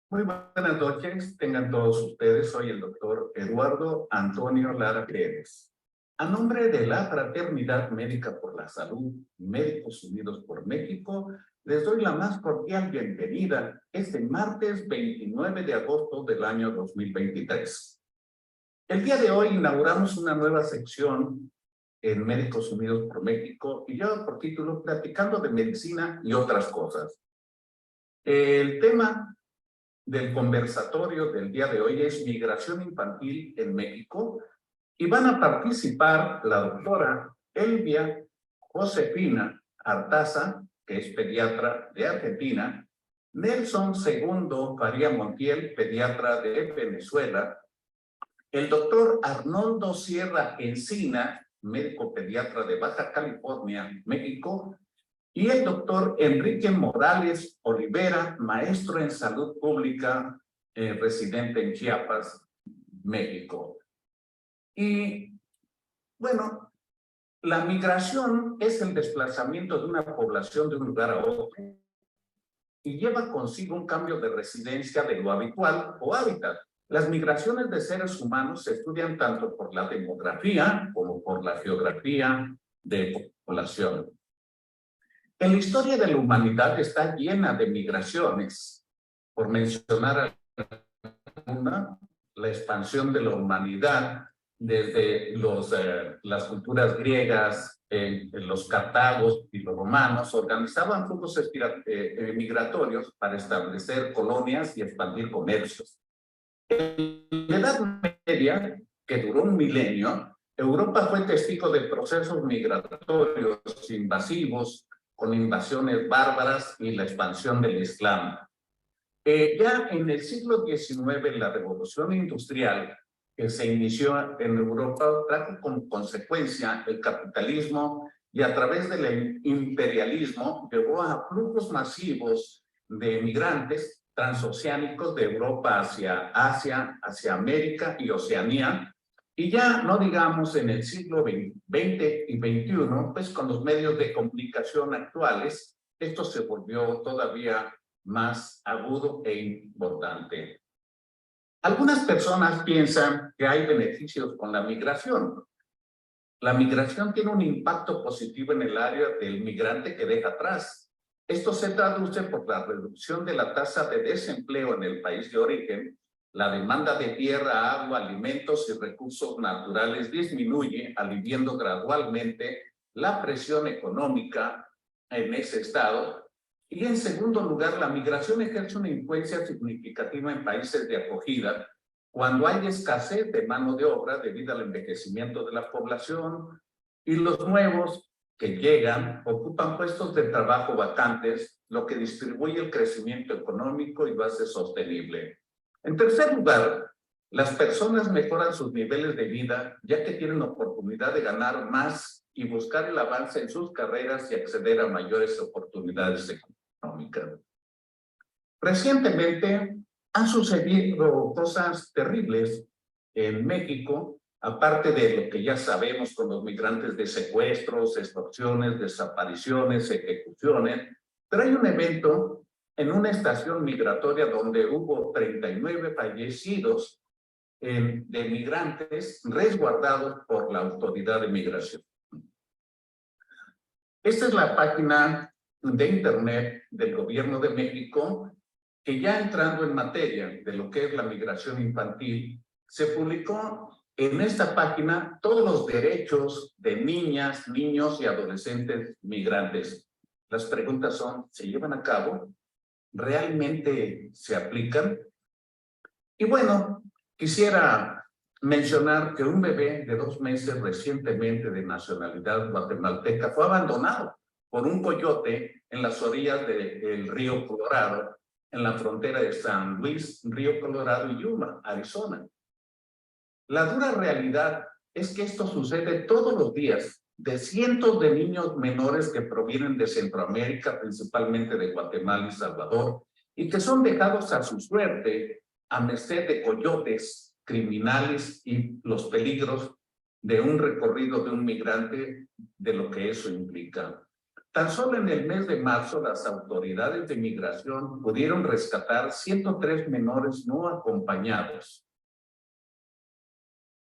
Muy buenas noches, tengan todos ustedes. Soy el doctor Eduardo Antonio Lara Pérez. A nombre de la Fraternidad Médica por la Salud, Médicos Unidos por México, les doy la más cordial bienvenida este martes 29 de agosto del año 2023. El día de hoy inauguramos una nueva sección en Médicos Unidos por México y lleva por título Platicando de Medicina y otras cosas. El tema del conversatorio del día de hoy es migración infantil en México y van a participar la doctora Elvia Josefina Artaza, que es pediatra de Argentina, Nelson Segundo Faría Montiel, pediatra de Venezuela, el doctor Arnoldo Sierra Encina, médico pediatra de Baja California, México, y el doctor Enrique Morales Olivera, maestro en salud pública, residente en Chiapas, México. Y bueno, la migración es el desplazamiento de una población de un lugar a otro y lleva consigo un cambio de residencia de lo habitual o hábitat. Las migraciones de seres humanos se estudian tanto por la demografía como por la geografía de población. En la historia de la humanidad está llena de migraciones. Por mencionar alguna, la expansión de la humanidad desde las culturas griegas, los cartagos y los romanos organizaban flujos migratorios para establecer colonias y expandir comercios. En la Edad Media, que duró un milenio, Europa fue testigo de procesos migratorios invasivos, con invasiones bárbaras y la expansión del Islam. Ya en el siglo XIX, la revolución industrial que se inició en Europa trajo como consecuencia el capitalismo y a través del imperialismo llevó a flujos masivos de migrantes transoceánicos de Europa hacia Asia, hacia América y Oceanía. Y ya no digamos en el siglo XX y XXI, pues con los medios de comunicación actuales, esto se volvió todavía más agudo e importante. Algunas personas piensan que hay beneficios con la migración. La migración tiene un impacto positivo en el área del migrante que deja atrás. Esto se traduce por la reducción de la tasa de desempleo en el país de origen. La demanda de tierra, agua, alimentos y recursos naturales disminuye, aliviando gradualmente la presión económica en ese estado. Y en segundo lugar, la migración ejerce una influencia significativa en países de acogida cuando hay escasez de mano de obra debido al envejecimiento de la población y los nuevos que llegan ocupan puestos de trabajo vacantes, lo que distribuye el crecimiento económico y lo hace sostenible. En tercer lugar, las personas mejoran sus niveles de vida ya que tienen oportunidad de ganar más y buscar el avance en sus carreras y acceder a mayores oportunidades económicas. Recientemente han sucedido cosas terribles en México, aparte de lo que ya sabemos con los migrantes de secuestros, extorsiones, desapariciones, ejecuciones, pero hay un evento en una estación migratoria donde hubo 39 fallecidos de migrantes resguardados por la autoridad de migración. Esta es la página de internet del Gobierno de México, que ya entrando en materia de lo que es la migración infantil, se publicó en esta página todos los derechos de niñas, niños y adolescentes migrantes. Las preguntas son, ¿se llevan a cabo? ¿Realmente se aplican? Y bueno, quisiera mencionar que un bebé de 2 meses recientemente de nacionalidad guatemalteca fue abandonado por un coyote en las orillas del río Colorado, en la frontera de San Luis, Río Colorado y Yuma, Arizona. La dura realidad es que esto sucede todos los días de cientos de niños menores que provienen de Centroamérica, principalmente de Guatemala y Salvador, y que son dejados a su suerte a merced de coyotes, criminales y los peligros de un recorrido de un migrante, de lo que eso implica. Tan solo en el mes de marzo, las autoridades de migración pudieron rescatar 103 menores no acompañados.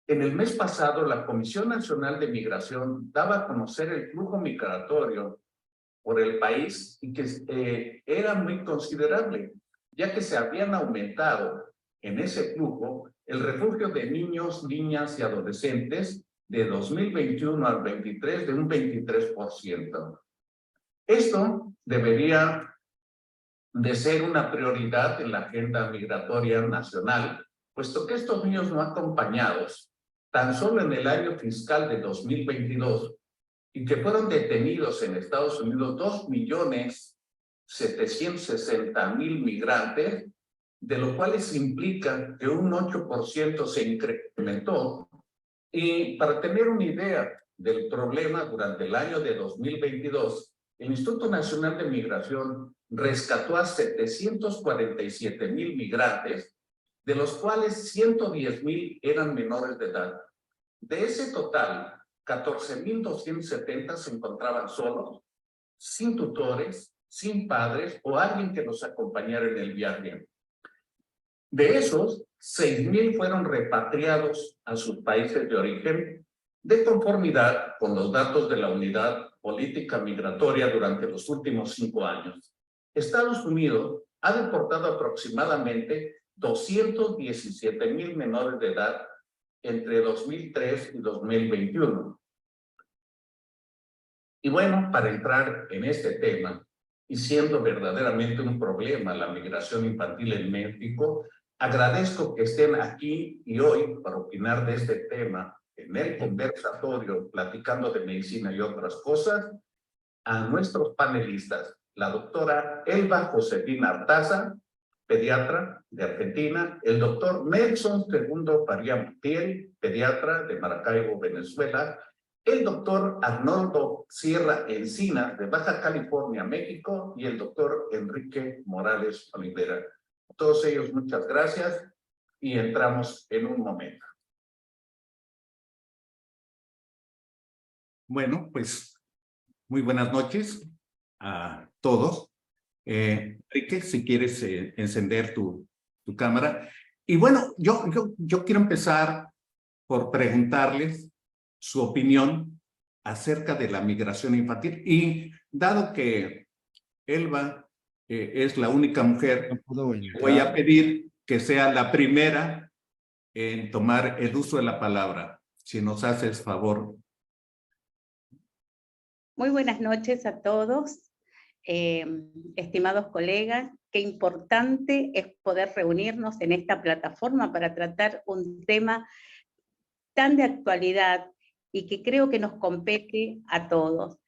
En el mes pasado, la Comisión Nacional de Migración daba a conocer el flujo migratorio por el país y que era muy considerable, ya que se habían aumentado en ese flujo el refugio de niños, niñas y adolescentes de 2021 al 23 de un 23%. Esto debería de ser una prioridad en la agenda migratoria nacional, puesto que estos niños no acompañados, tan solo en el año fiscal de 2022, y que fueron detenidos en Estados Unidos 2.760.000 migrantes, de lo cual implica que un 8% se incrementó. Y para tener una idea del problema, durante el año de 2022, el Instituto Nacional de Migración rescató a 747.000 migrantes, de los cuales 110.000 eran menores de edad. De ese total, 14.270 se encontraban solos, sin tutores, sin padres o alguien que los acompañara en el viaje. De esos, 6.000 fueron repatriados a sus países de origen de conformidad con los datos de la Unidad Política Migratoria durante los últimos 5 años. Estados Unidos ha deportado aproximadamente 217.000 menores de edad entre 2003 y 2021. Y bueno, para entrar en este tema, y siendo verdaderamente un problema la migración infantil en México, agradezco que estén aquí y hoy para opinar de este tema en el conversatorio, platicando de medicina y otras cosas, a nuestros panelistas, la doctora Elba Josefina Artaza, pediatra de Argentina, el doctor Nelson Segundo Faría Montiel, pediatra de Maracaibo, Venezuela, el doctor Arnoldo Sierra Encinas de Baja California, México, y el doctor Enrique Morales Olivera. A todos ellos, muchas gracias y entramos en un momento. Bueno, pues muy buenas noches a todos. Enrique, si quieres encender tu cámara. Y bueno, yo quiero empezar por preguntarles su opinión acerca de la migración infantil. Y dado que Elba es la única mujer, voy a pedir que sea la primera en tomar el uso de la palabra, si nos haces favor. Muy buenas noches a todos. Estimados colegas, qué importante es poder reunirnos en esta plataforma para tratar un tema tan de actualidad y que creo que nos compete a todos.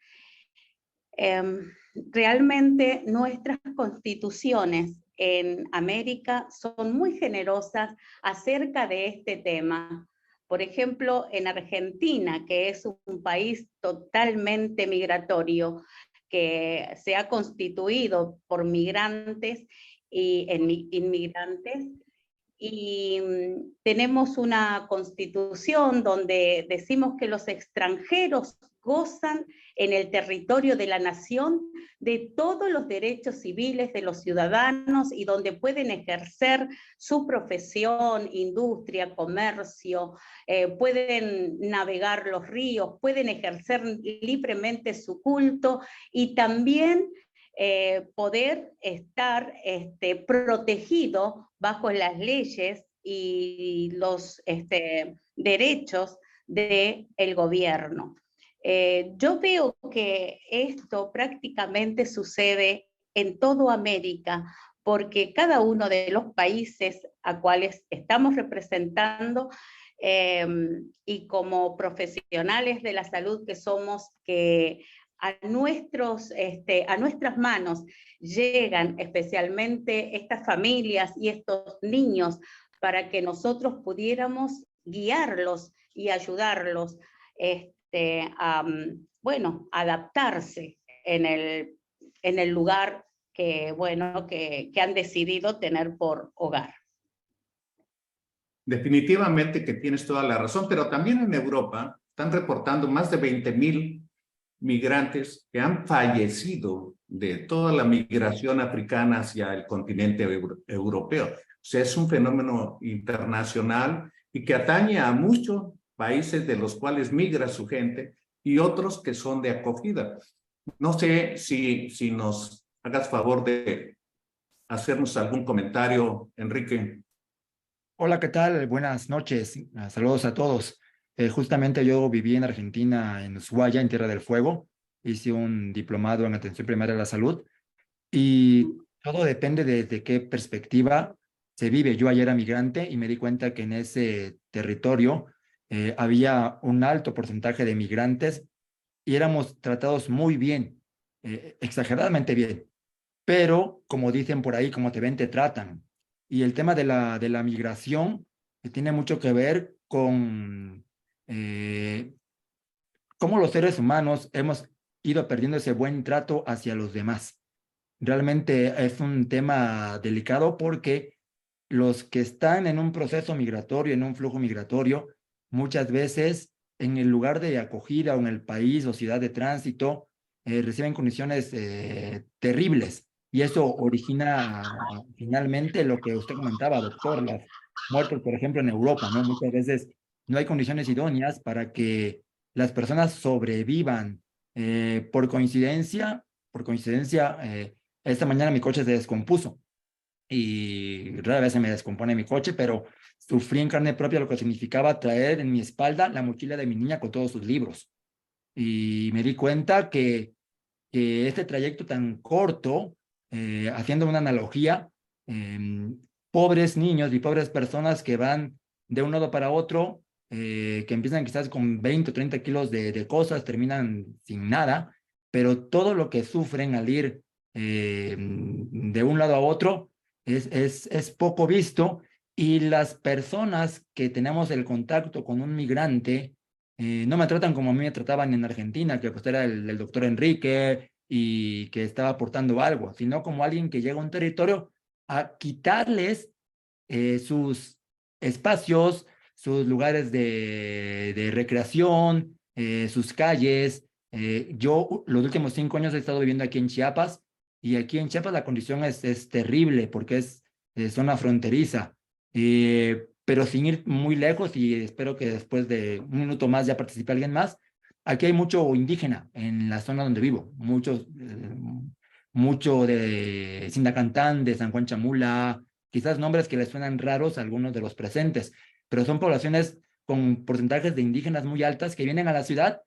Realmente nuestras constituciones en América son muy generosas acerca de este tema. Por ejemplo, en Argentina, que es un país totalmente migratorio, que se ha constituido por migrantes y inmigrantes, y tenemos una constitución donde decimos que los extranjeros gozan en el territorio de la nación de todos los derechos civiles de los ciudadanos y donde pueden ejercer su profesión, industria, comercio, pueden navegar los ríos, pueden ejercer libremente su culto y también poder estar protegido bajo las leyes y los derechos del gobierno. Yo veo que esto prácticamente sucede en toda América, porque cada uno de los países a cuales estamos representando y como profesionales de la salud que somos, que a nuestras manos llegan especialmente estas familias y estos niños para que nosotros pudiéramos guiarlos y ayudarlos a adaptarse en el lugar que han decidido tener por hogar. Definitivamente que tienes toda la razón, pero también en Europa están reportando más de 20.000 migrantes que han fallecido de toda la migración africana hacia el continente europeo. O sea, es un fenómeno internacional y que atañe a muchos países de los cuales migra su gente y otros que son de acogida. No sé si nos hagas favor de hacernos algún comentario, Enrique. Hola, ¿qué tal? Buenas noches. Saludos a todos. Justamente yo viví en Argentina, en Ushuaia, en Tierra del Fuego. Hice un diplomado en atención primaria a la salud y todo depende de qué perspectiva se vive. Yo ayer era migrante y me di cuenta que en ese territorio había un alto porcentaje de migrantes y éramos tratados muy bien, exageradamente bien. Pero, como dicen por ahí, como te ven, te tratan. Y el tema de la migración tiene mucho que ver con cómo los seres humanos hemos ido perdiendo ese buen trato hacia los demás. Realmente es un tema delicado porque los que están en un proceso migratorio, en un flujo migratorio, muchas veces en el lugar de acogida o en el país o ciudad de tránsito, reciben condiciones terribles y eso origina finalmente lo que usted comentaba, doctor, las muertes, por ejemplo, en Europa, ¿no? Muchas veces no hay condiciones idóneas para que las personas sobrevivan. Por coincidencia, esta mañana mi coche se descompuso y rara vez se me descompone mi coche, pero sufrí en carne propia lo que significaba traer en mi espalda la mochila de mi niña con todos sus libros. Y me di cuenta que este trayecto tan corto, haciendo una analogía, pobres niños y pobres personas que van de un lado para otro, que empiezan quizás con 20 o 30 kilos de cosas, terminan sin nada, pero todo lo que sufren al ir de un lado a otro es poco visto y las personas que tenemos el contacto con un migrante, no me tratan como a mí me trataban en Argentina, que pues era el doctor Enrique y que estaba aportando algo, sino como alguien que llega a un territorio a quitarles sus espacios, sus lugares de recreación, sus calles. Yo los últimos 5 años he estado viviendo aquí en Chiapas y aquí en Chiapas la condición es terrible porque es zona fronteriza. Pero sin ir muy lejos y espero que después de un minuto más ya participe alguien más, aquí hay mucho indígena en la zona donde vivo, mucho de Sindacantán, de San Juan Chamula, quizás nombres que les suenan raros a algunos de los presentes, pero son poblaciones con porcentajes de indígenas muy altas que vienen a la ciudad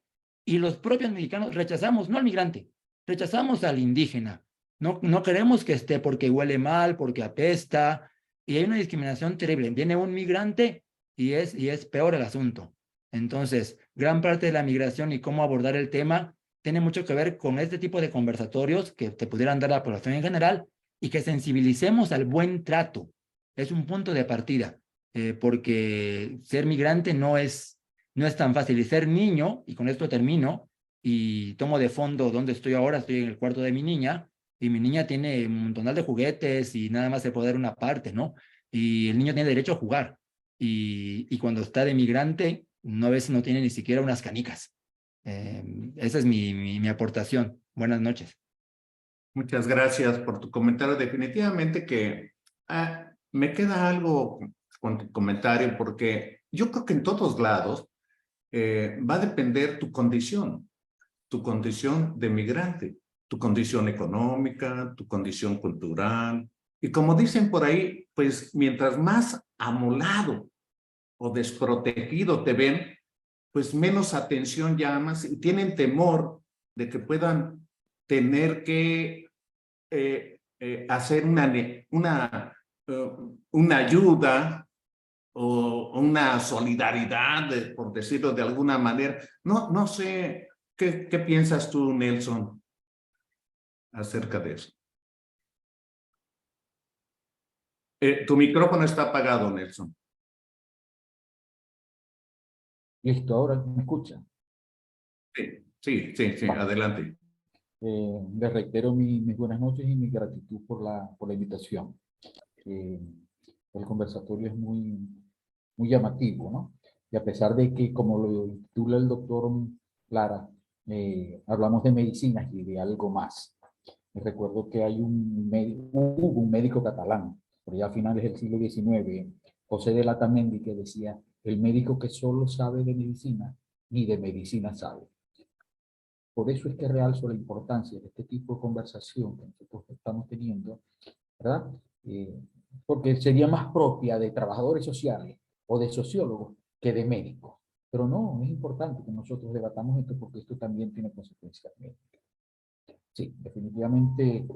y los propios mexicanos rechazamos, no al migrante, rechazamos al indígena. No queremos que esté porque huele mal, porque apesta, y hay una discriminación terrible. Viene un migrante y es peor el asunto. Entonces, gran parte de la migración y cómo abordar el tema tiene mucho que ver con este tipo de conversatorios que te pudieran dar a la población en general y que sensibilicemos al buen trato. Es un punto de partida, porque ser migrante no es tan fácil. Y ser niño, y con esto termino, y tomo de fondo donde estoy ahora, estoy en el cuarto de mi niña, y mi niña tiene un montonal de juguetes y nada más se puede dar una parte, ¿no? Y el niño tiene derecho a jugar. Y cuando está de migrante, no, a veces no tiene ni siquiera unas canicas. Esa es mi aportación. Buenas noches. Muchas gracias por tu comentario. Definitivamente que me queda algo con tu comentario porque yo creo que en todos lados va a depender tu condición de migrante, tu condición económica, tu condición cultural. Y como dicen por ahí, pues mientras más amolado o desprotegido te ven, pues menos atención llamas y tienen temor de que puedan tener que hacer una ayuda o una solidaridad, por decirlo de alguna manera. No sé, ¿qué piensas tú, Nelson, acerca de eso? Tu micrófono está apagado, Nelson. Listo, ahora me escucha. Sí, Va. adelante. Les reitero mis buenas noches y mi gratitud por la invitación. El conversatorio es muy llamativo, ¿no? Y a pesar de que, como lo titula el doctor Lara, hablamos de medicinas y de algo más. Me recuerdo que hubo un médico catalán, por allá a finales del siglo XIX, José de Latamendi, que decía, el médico que solo sabe de medicina, ni de medicina sabe. Por eso es que realzo la importancia de este tipo de conversación que nosotros estamos teniendo, ¿verdad? Porque sería más propia de trabajadores sociales o de sociólogos que de médicos. Pero no, es importante que nosotros debatamos esto porque esto también tiene consecuencias médicas. Sí, definitivamente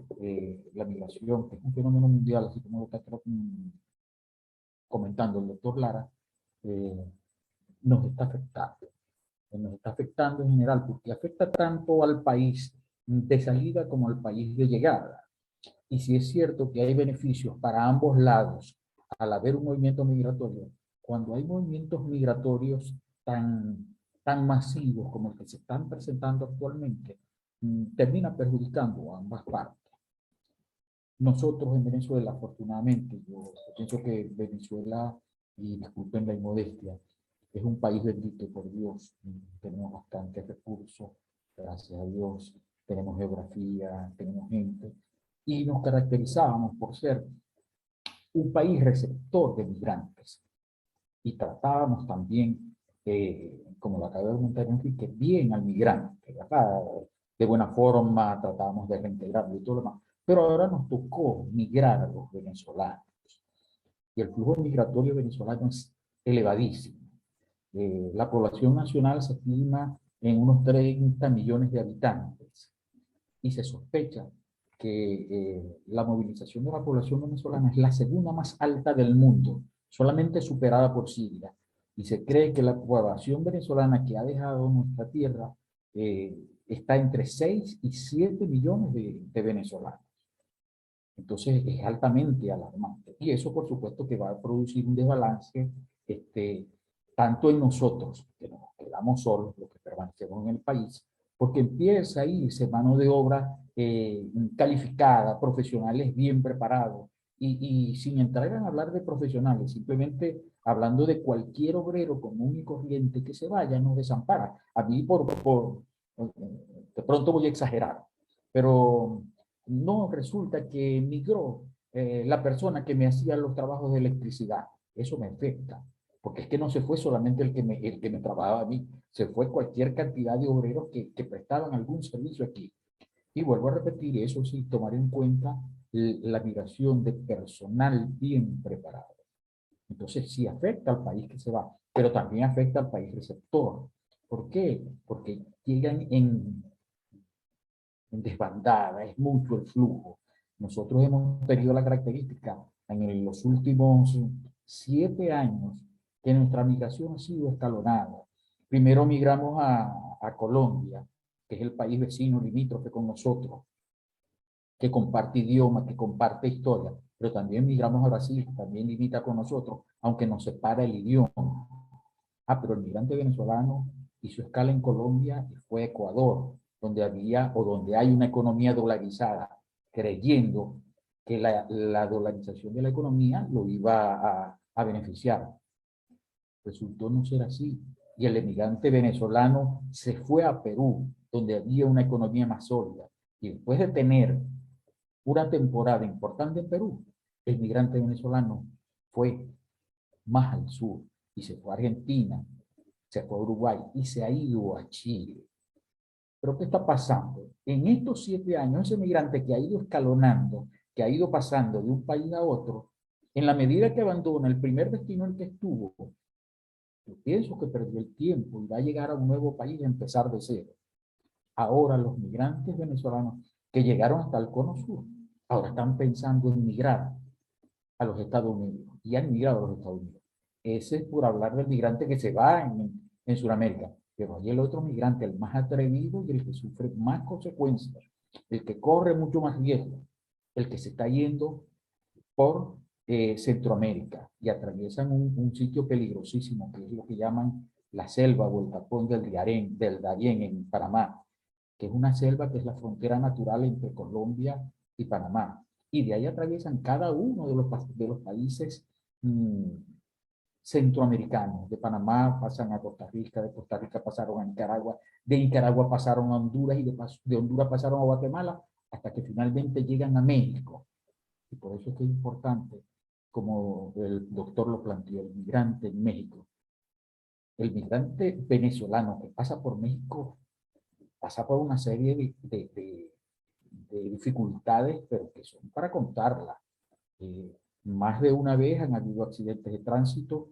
la migración, que es un fenómeno mundial, así como lo está comentando el doctor Lara, nos está afectando. Nos está afectando en general porque afecta tanto al país de salida como al país de llegada. Y si es cierto que hay beneficios para ambos lados al haber un movimiento migratorio, cuando hay movimientos migratorios tan masivos como el que se están presentando actualmente, termina perjudicando a ambas partes. Nosotros en Venezuela, afortunadamente, yo pienso que Venezuela, y disculpen la inmodestia, es un país bendito por Dios. Tenemos bastantes recursos, gracias a Dios. Tenemos geografía, tenemos gente. Y nos caracterizábamos por ser un país receptor de migrantes. Y tratábamos también, como lo acaba de comentar Enrique, bien al migrante, ¿verdad? De buena forma, tratábamos de reintegrarlo y todo lo demás. Pero ahora nos tocó migrar a los venezolanos. Y el flujo migratorio venezolano es elevadísimo. La población nacional se estima en unos 30 millones de habitantes. Y se sospecha que la movilización de la población venezolana es la segunda más alta del mundo, solamente superada por Siria. Y se cree que la población venezolana que ha dejado nuestra tierra está entre 6 y 7 millones de venezolanos. Entonces es altamente alarmante. Y eso por supuesto que va a producir un desbalance tanto en nosotros, que nos quedamos solos, los que permanecemos en el país, porque empieza a irse mano de obra calificada, profesionales bien preparados, y sin entrar en hablar de profesionales, simplemente hablando de cualquier obrero común y corriente que se vaya, nos desampara. A mí de pronto voy a exagerar, pero no resulta que migró la persona que me hacía los trabajos de electricidad. Eso me afecta, porque es que no se fue solamente el que me trabajaba a mí, se fue cualquier cantidad de obreros que prestaban algún servicio aquí. Y vuelvo a repetir, eso sí, tomar en cuenta la migración de personal bien preparado. Entonces sí afecta al país que se va, pero también afecta al país receptor. ¿Por qué? Porque llegan en desbandada, es mucho el flujo. Nosotros hemos tenido la característica en los últimos 7 años que nuestra migración ha sido escalonada. Primero migramos a Colombia, que es el país vecino limítrofe con nosotros, que comparte idioma, que comparte historia, pero también migramos a Brasil, que también limita con nosotros, aunque nos separa el idioma. Pero el migrante venezolano hizo escala en Colombia y fue a Ecuador, donde hay una economía dolarizada, creyendo que la dolarización de la economía lo iba a beneficiar. Resultó no ser así. Y el emigrante venezolano se fue a Perú, donde había una economía más sólida. Y después de tener una temporada importante en Perú, el migrante venezolano fue más al sur y se fue a Argentina, se fue a Uruguay y se ha ido a Chile. ¿Pero qué está pasando? En estos 7 años, ese migrante que ha ido escalonando, que ha ido pasando de un país a otro, en la medida que abandona el primer destino en el que estuvo, yo pienso que perdió el tiempo y va a llegar a un nuevo país a empezar de cero. Ahora los migrantes venezolanos que llegaron hasta el Cono Sur, ahora están pensando en migrar a los Estados Unidos y han migrado a los Estados Unidos. Ese es por hablar del migrante que se va en Sudamérica. Pero hay el otro migrante, el más atrevido y el que sufre más consecuencias, el que corre mucho más riesgo, el que se está yendo por Centroamérica y atraviesan un sitio peligrosísimo, que es lo que llaman la selva o el tapón del Darién en Panamá, que es una selva que es la frontera natural entre Colombia y Panamá. Y de ahí atraviesan cada uno de los países centroamericanos. De Panamá pasan a Costa Rica, de Costa Rica pasaron a Nicaragua, de Nicaragua pasaron a Honduras y de Honduras pasaron a Guatemala, hasta que finalmente llegan a México. Y por eso es que es importante, como el doctor lo planteó, el migrante en México. El migrante venezolano que pasa por México pasa por una serie de dificultades, pero que son para contarlas. Más de una vez han habido accidentes de tránsito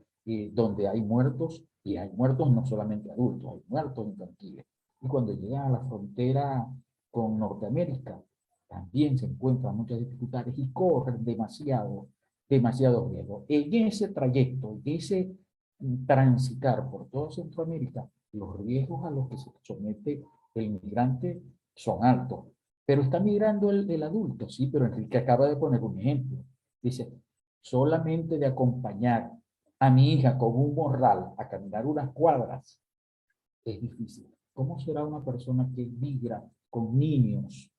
donde hay muertos, y hay muertos no solamente adultos, hay muertos infantiles. Y cuando llegan a la frontera con Norteamérica, también se encuentran muchas dificultades y corren demasiado riesgo. En ese trayecto, en ese transitar por toda Centroamérica, los riesgos a los que se somete el migrante son altos. Pero está migrando el adulto, sí, pero Enrique acaba de poner un ejemplo. Dice, solamente de acompañar a mi hija con un morral a caminar unas cuadras es difícil. ¿Cómo será una persona que migra con niños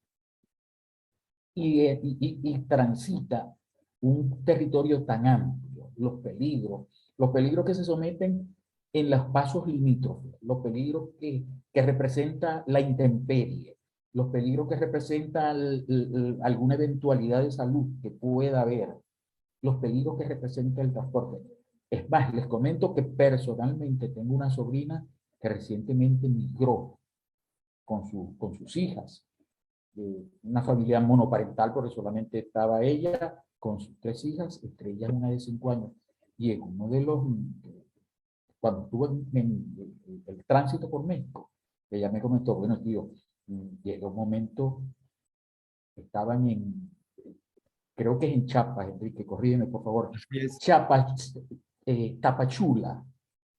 y transita un territorio tan amplio? Los peligros que se someten en los pasos limítrofes, los peligros que representa la intemperie, los peligros que representa alguna eventualidad de salud que pueda haber, los peligros que representa el transporte. Es más, les comento que personalmente tengo una sobrina que recientemente migró con sus hijas, una familia monoparental, porque solamente estaba ella con sus 3 hijas, entre ellas una de 5 años. Y en uno de los, cuando estuve en el tránsito por México, ella me comentó, bueno, tío, llegó un momento, estaban creo que es en Chiapas, Enrique, corrígeme por favor. Chiapas, Tapachula.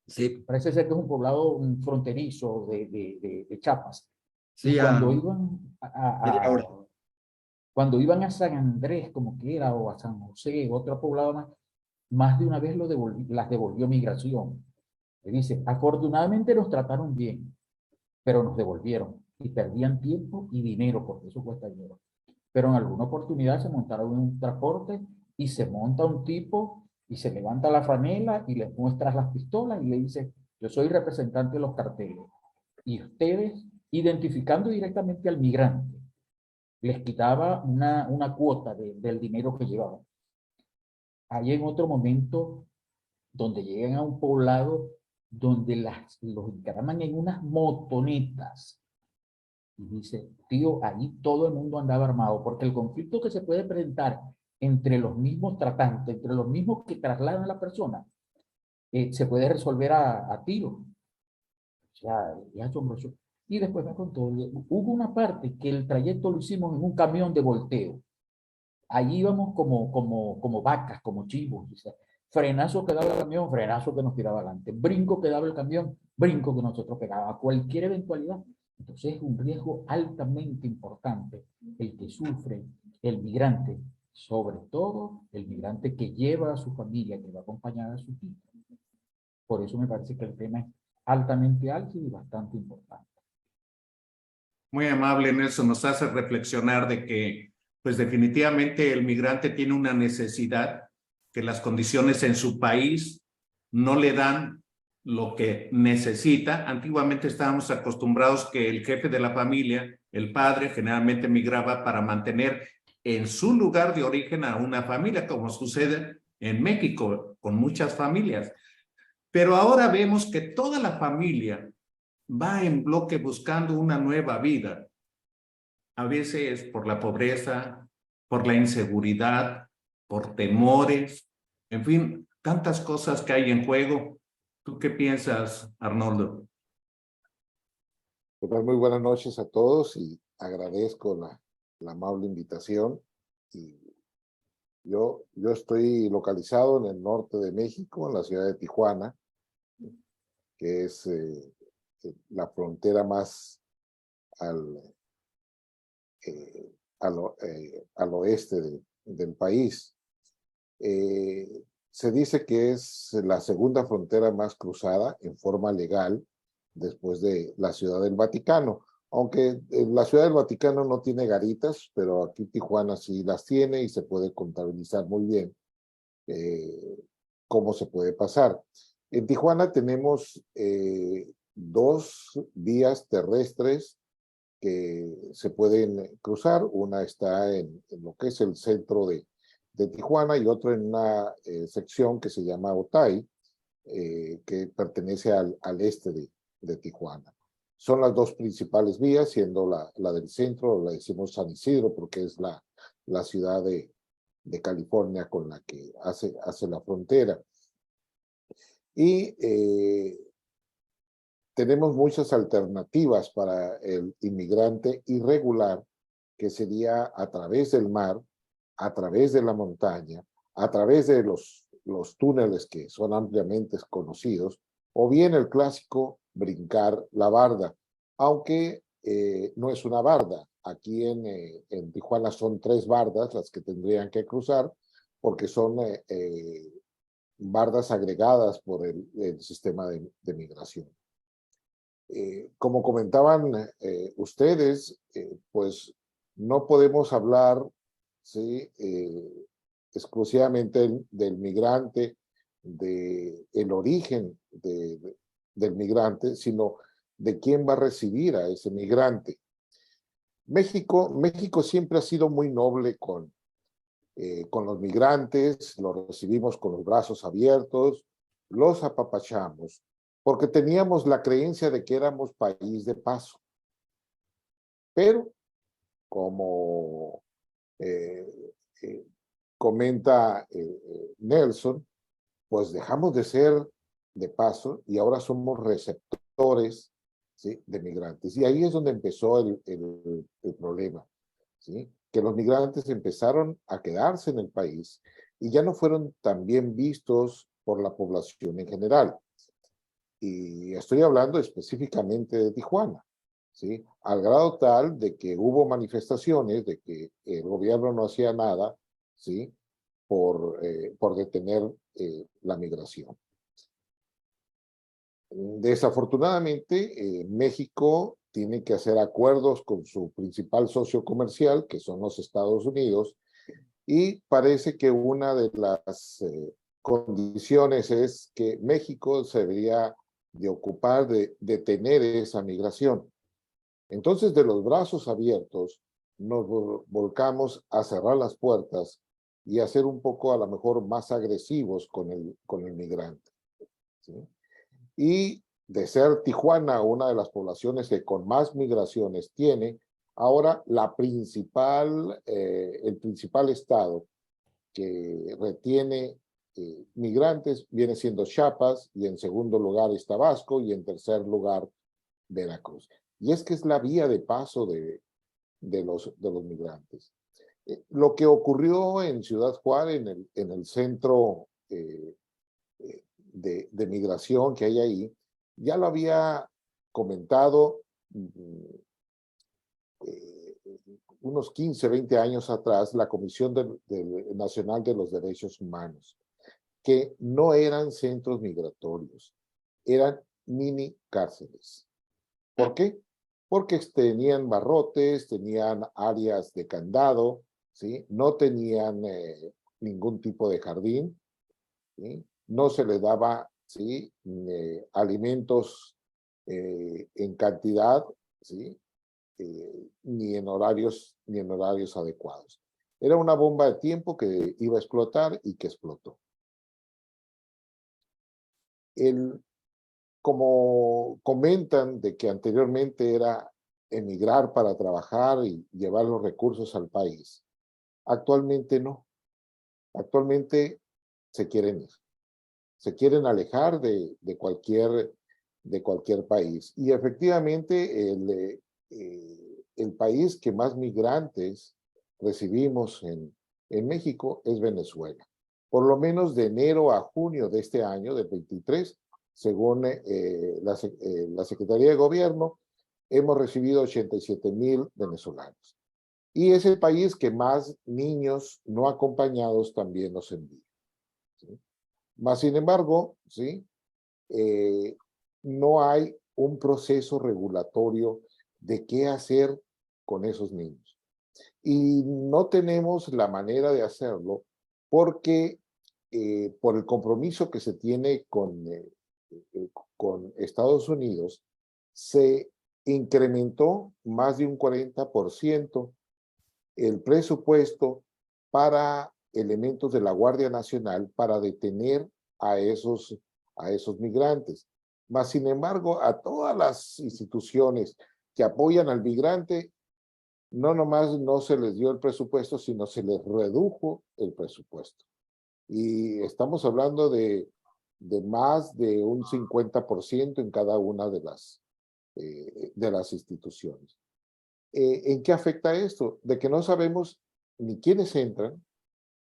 Sí. Parece ser que es un poblado fronterizo de Chiapas. Sí, y cuando iban cuando iban a San Andrés, como que era, o a San José, otro poblado más de una vez las devolvió Migración. Le dice, afortunadamente nos trataron bien, pero nos devolvieron y perdían tiempo y dinero, porque eso cuesta dinero. Pero en alguna oportunidad se montaron en un transporte y se monta un tipo y se levanta la franela y les muestra las pistolas y le dice, yo soy representante de los carteles. Y ustedes, identificando directamente al migrante, les quitaba una cuota del dinero que llevaban. Hay en otro momento donde llegan a un poblado donde los encaraman en unas motonetas. Y dice, tío, ahí todo el mundo andaba armado, porque el conflicto que se puede presentar entre los mismos tratantes, entre los mismos que trasladan a la persona, se puede resolver a tiro. O sea, es asombroso. Y después me contó, hubo una parte que el trayecto lo hicimos en un camión de volteo. Allí íbamos como vacas, como chivos. O sea, frenazo que daba el camión, frenazo que nos tiraba adelante. Brinco que daba el camión, brinco que nosotros pegábamos. Cualquier eventualidad. Entonces es un riesgo altamente importante el que sufre el migrante, sobre todo el migrante que lleva a su familia, que va acompañada a su hija. Por eso me parece que el tema es altamente álgido y bastante importante. Muy amable, Nelson, nos hace reflexionar de que, pues definitivamente el migrante tiene una necesidad que las condiciones en su país no le dan lo que necesita. Antiguamente estábamos acostumbrados que el jefe de la familia, el padre, generalmente migraba para mantener en su lugar de origen a una familia, como sucede en México con muchas familias. Pero ahora vemos que toda la familia va en bloque buscando una nueva vida. A veces por la pobreza, por la inseguridad, por temores, en fin, tantas cosas que hay en juego. ¿Tú qué piensas, Arnoldo? Muy buenas noches a todos y agradezco la amable invitación. Y yo estoy localizado en el norte de México, en la ciudad de Tijuana, que es la frontera más al oeste del país. Se dice que es la segunda frontera más cruzada en forma legal después de la Ciudad del Vaticano. Aunque la Ciudad del Vaticano no tiene garitas, pero aquí Tijuana sí las tiene y se puede contabilizar muy bien cómo se puede pasar. En Tijuana tenemos 2 vías terrestres que se pueden cruzar. Una está en lo que es el centro de Tijuana y otra en una sección que se llama Otay, que pertenece al este de Tijuana. Son las 2 principales vías, siendo la del centro, la decimos San Isidro, porque es la ciudad de California con la que hace la frontera. Y tenemos muchas alternativas para el inmigrante irregular, que sería a través del mar, a través de la montaña, a través de los túneles que son ampliamente conocidos, o bien el clásico brincar la barda, aunque no es una barda. Aquí en Tijuana son 3 bardas las que tendrían que cruzar, porque son bardas agregadas por el sistema de migración. Como comentaban ustedes, pues no podemos hablar, ¿sí? Exclusivamente del migrante, del origen del migrante, sino de quién va a recibir a ese migrante. México siempre ha sido muy noble con los migrantes, los recibimos con los brazos abiertos, los apapachamos, porque teníamos la creencia de que éramos país de paso. Pero, como comenta Nelson, pues dejamos de ser de paso y ahora somos receptores, ¿sí?, de migrantes. Y ahí es donde empezó el problema, ¿sí? Que los migrantes empezaron a quedarse en el país y ya no fueron tan bien vistos por la población en general. Y estoy hablando específicamente de Tijuana, ¿sí? Al grado tal de que hubo manifestaciones de que el gobierno no hacía nada, ¿sí?, por detener la migración. Desafortunadamente, México tiene que hacer acuerdos con su principal socio comercial, que son los Estados Unidos, y parece que una de las condiciones es que México se debería de ocupar de detener esa migración. Entonces, de los brazos abiertos, nos volcamos a cerrar las puertas y a ser un poco, a lo mejor, más agresivos con el migrante, ¿sí? Y de ser Tijuana una de las poblaciones que con más migraciones tiene, ahora el principal estado que retiene migrantes viene siendo Chiapas, y en segundo lugar es Tabasco, y en tercer lugar Veracruz. Y es que es la vía de paso de los migrantes. Lo que ocurrió en Ciudad Juárez, en el centro de migración que hay ahí, ya lo había comentado unos 15, 20 años atrás, la Comisión Nacional de los Derechos Humanos, que no eran centros migratorios, eran mini cárceles. ¿Por qué? Porque tenían barrotes, tenían áreas de candado, ¿sí? No tenían ningún tipo de jardín, ¿sí? No se les daba, ¿sí?, alimentos en cantidad, ¿sí?, ni en horarios adecuados. Era una bomba de tiempo que iba a explotar y que explotó. Como comentan de que anteriormente era emigrar para trabajar y llevar los recursos al país, actualmente no. Actualmente se quieren ir. Se quieren alejar de cualquier país. Y efectivamente el país que más migrantes recibimos en México es Venezuela. Por lo menos de enero a junio de este año, del 23, según la Secretaría de Gobierno, hemos recibido 87,000 venezolanos. Y es el país que más niños no acompañados también nos envía, ¿sí? Más sin embargo, ¿sí?, no hay un proceso regulatorio de qué hacer con esos niños. Y no tenemos la manera de hacerlo porque por el compromiso que se tiene con Estados Unidos, se incrementó más de un 40% el presupuesto para elementos de la Guardia Nacional para detener a esos migrantes. Mas, sin embargo, a todas las instituciones que apoyan al migrante, no nomás no se les dio el presupuesto, sino se les redujo el presupuesto. Y estamos hablando de más de un 50% en cada una de las instituciones. ¿En qué afecta esto? De que no sabemos ni quiénes entran,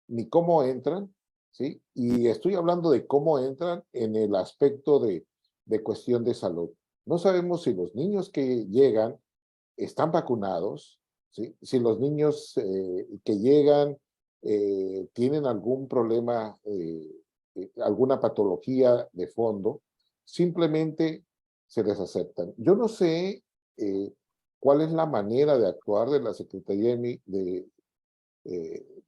ni cómo entran, ¿sí? Y estoy hablando de cómo entran en el aspecto de cuestión de salud. No sabemos si los niños que llegan están vacunados, ¿sí? Si los niños que llegan tienen algún problema, alguna patología de fondo, simplemente se les aceptan. Yo no sé cuál es la manera de actuar de la Secretaría de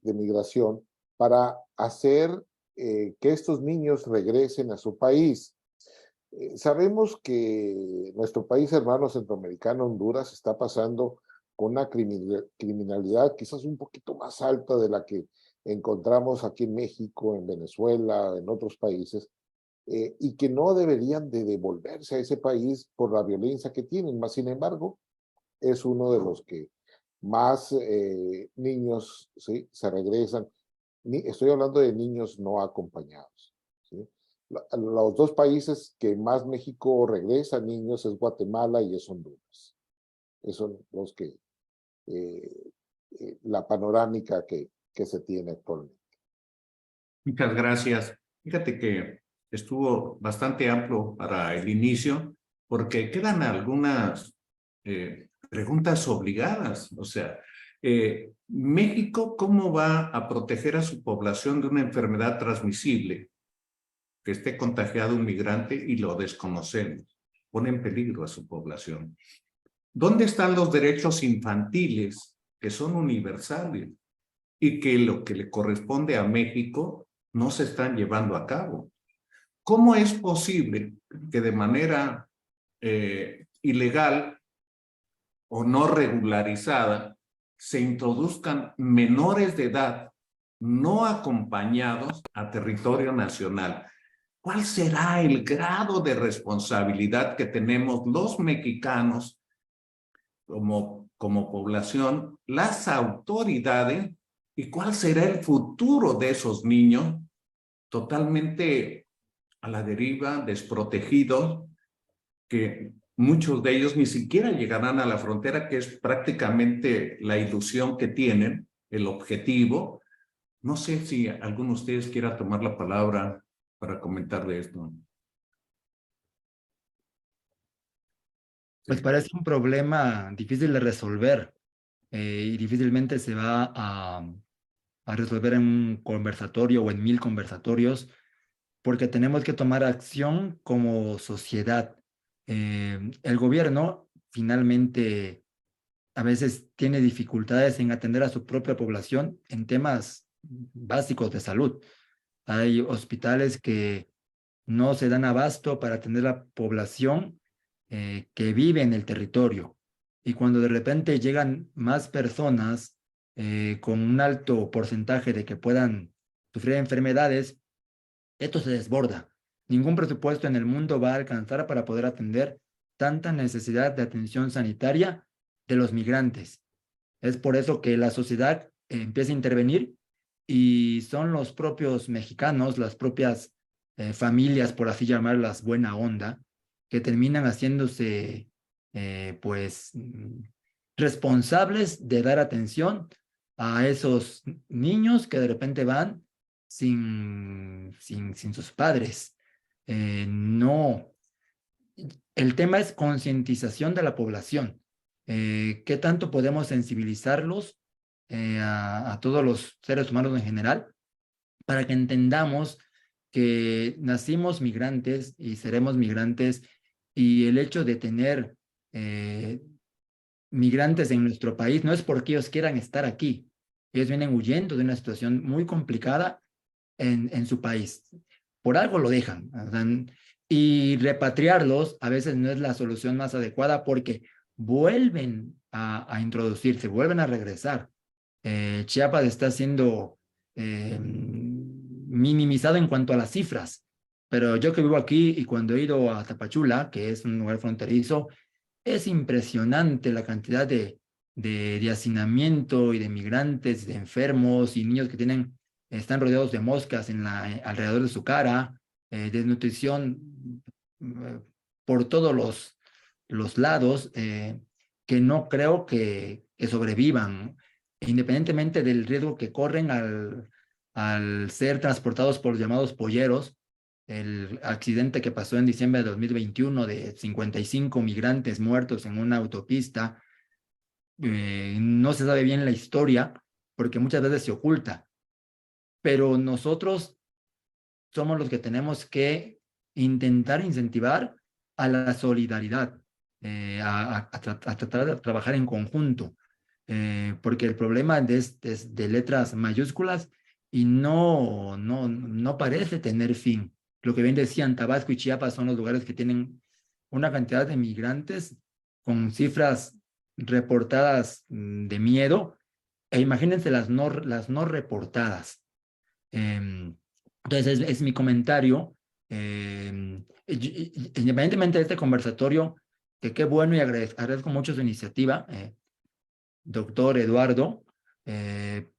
Migración para hacer que estos niños regresen a su país. Sabemos que nuestro país hermano centroamericano, Honduras, está pasando con una criminalidad quizás un poquito más alta de la que encontramos aquí en México, en Venezuela, en otros países, y que no deberían de devolverse a ese país por la violencia que tienen. Más sin embargo, es uno de los que más niños, ¿sí?, se regresan. Estoy hablando de niños no acompañados, ¿sí? Los dos países que más México regresa niños es Guatemala y es Honduras. Esos son los que, la panorámica que se tiene actualmente. Muchas gracias. Fíjate que estuvo bastante amplio para el inicio, porque quedan algunas preguntas obligadas. O sea, México, ¿cómo va a proteger a su población de una enfermedad transmisible? Que esté contagiado un migrante y lo desconocemos. Pone en peligro a su población. ¿Dónde están los derechos infantiles que son universales y que lo que le corresponde a México no se están llevando a cabo? ¿Cómo es posible que de manera ilegal o no regularizada se introduzcan menores de edad no acompañados a territorio nacional? ¿Cuál será el grado de responsabilidad que tenemos los mexicanos como población, las autoridades, y cuál será el futuro de esos niños totalmente a la deriva, desprotegidos, que muchos de ellos ni siquiera llegarán a la frontera, que es prácticamente la ilusión que tienen, el objetivo? No sé si alguno de ustedes quiera tomar la palabra para comentar de esto. Pues parece un problema difícil de resolver y difícilmente se va a resolver en un conversatorio o en 1000 conversatorios, porque tenemos que tomar acción como sociedad. El gobierno finalmente a veces tiene dificultades en atender a su propia población en temas básicos de salud. Hay hospitales que no se dan abasto para atender a la población que vive en el territorio. Y cuando de repente llegan más personas con un alto porcentaje de que puedan sufrir enfermedades, esto se desborda. Ningún presupuesto en el mundo va a alcanzar para poder atender tanta necesidad de atención sanitaria de los migrantes. Es por eso que la sociedad empieza a intervenir y son los propios mexicanos, las propias familias, por así llamarlas, buena onda, que terminan haciéndose pues responsables de dar atención a esos niños que de repente van sin sus padres. No, el tema es concientización de la población. ¿Qué tanto podemos sensibilizarlos a todos los seres humanos en general para que entendamos que nacimos migrantes y seremos migrantes, y el hecho de tener migrantes en nuestro país no es porque ellos quieran estar aquí. Ellos vienen huyendo de una situación muy complicada en su país. Por algo lo dejan. O sea, y repatriarlos a veces no es la solución más adecuada porque vuelven a introducirse, vuelven a regresar. Chiapas está siendo minimizado en cuanto a las cifras, pero yo que vivo aquí y cuando he ido a Tapachula, que es un lugar fronterizo, es impresionante la cantidad de hacinamiento y de migrantes, de enfermos y niños que están rodeados de moscas alrededor de su cara, desnutrición por todos los lados, que no creo que sobrevivan, independientemente del riesgo que corren al ser transportados por los llamados polleros. El accidente que pasó en diciembre de 2021 de 55 migrantes muertos en una autopista, no se sabe bien la historia porque muchas veces se oculta, pero nosotros somos los que tenemos que intentar incentivar a la solidaridad, a tratar de trabajar en conjunto, porque el problema es de letras mayúsculas y no parece tener fin. Lo que bien decían, Tabasco y Chiapas son los lugares que tienen una cantidad de migrantes con cifras reportadas de miedo, e imagínense las no reportadas. Entonces, es mi comentario. Independientemente de este conversatorio, que qué bueno y agradezco mucho su iniciativa, doctor Eduardo,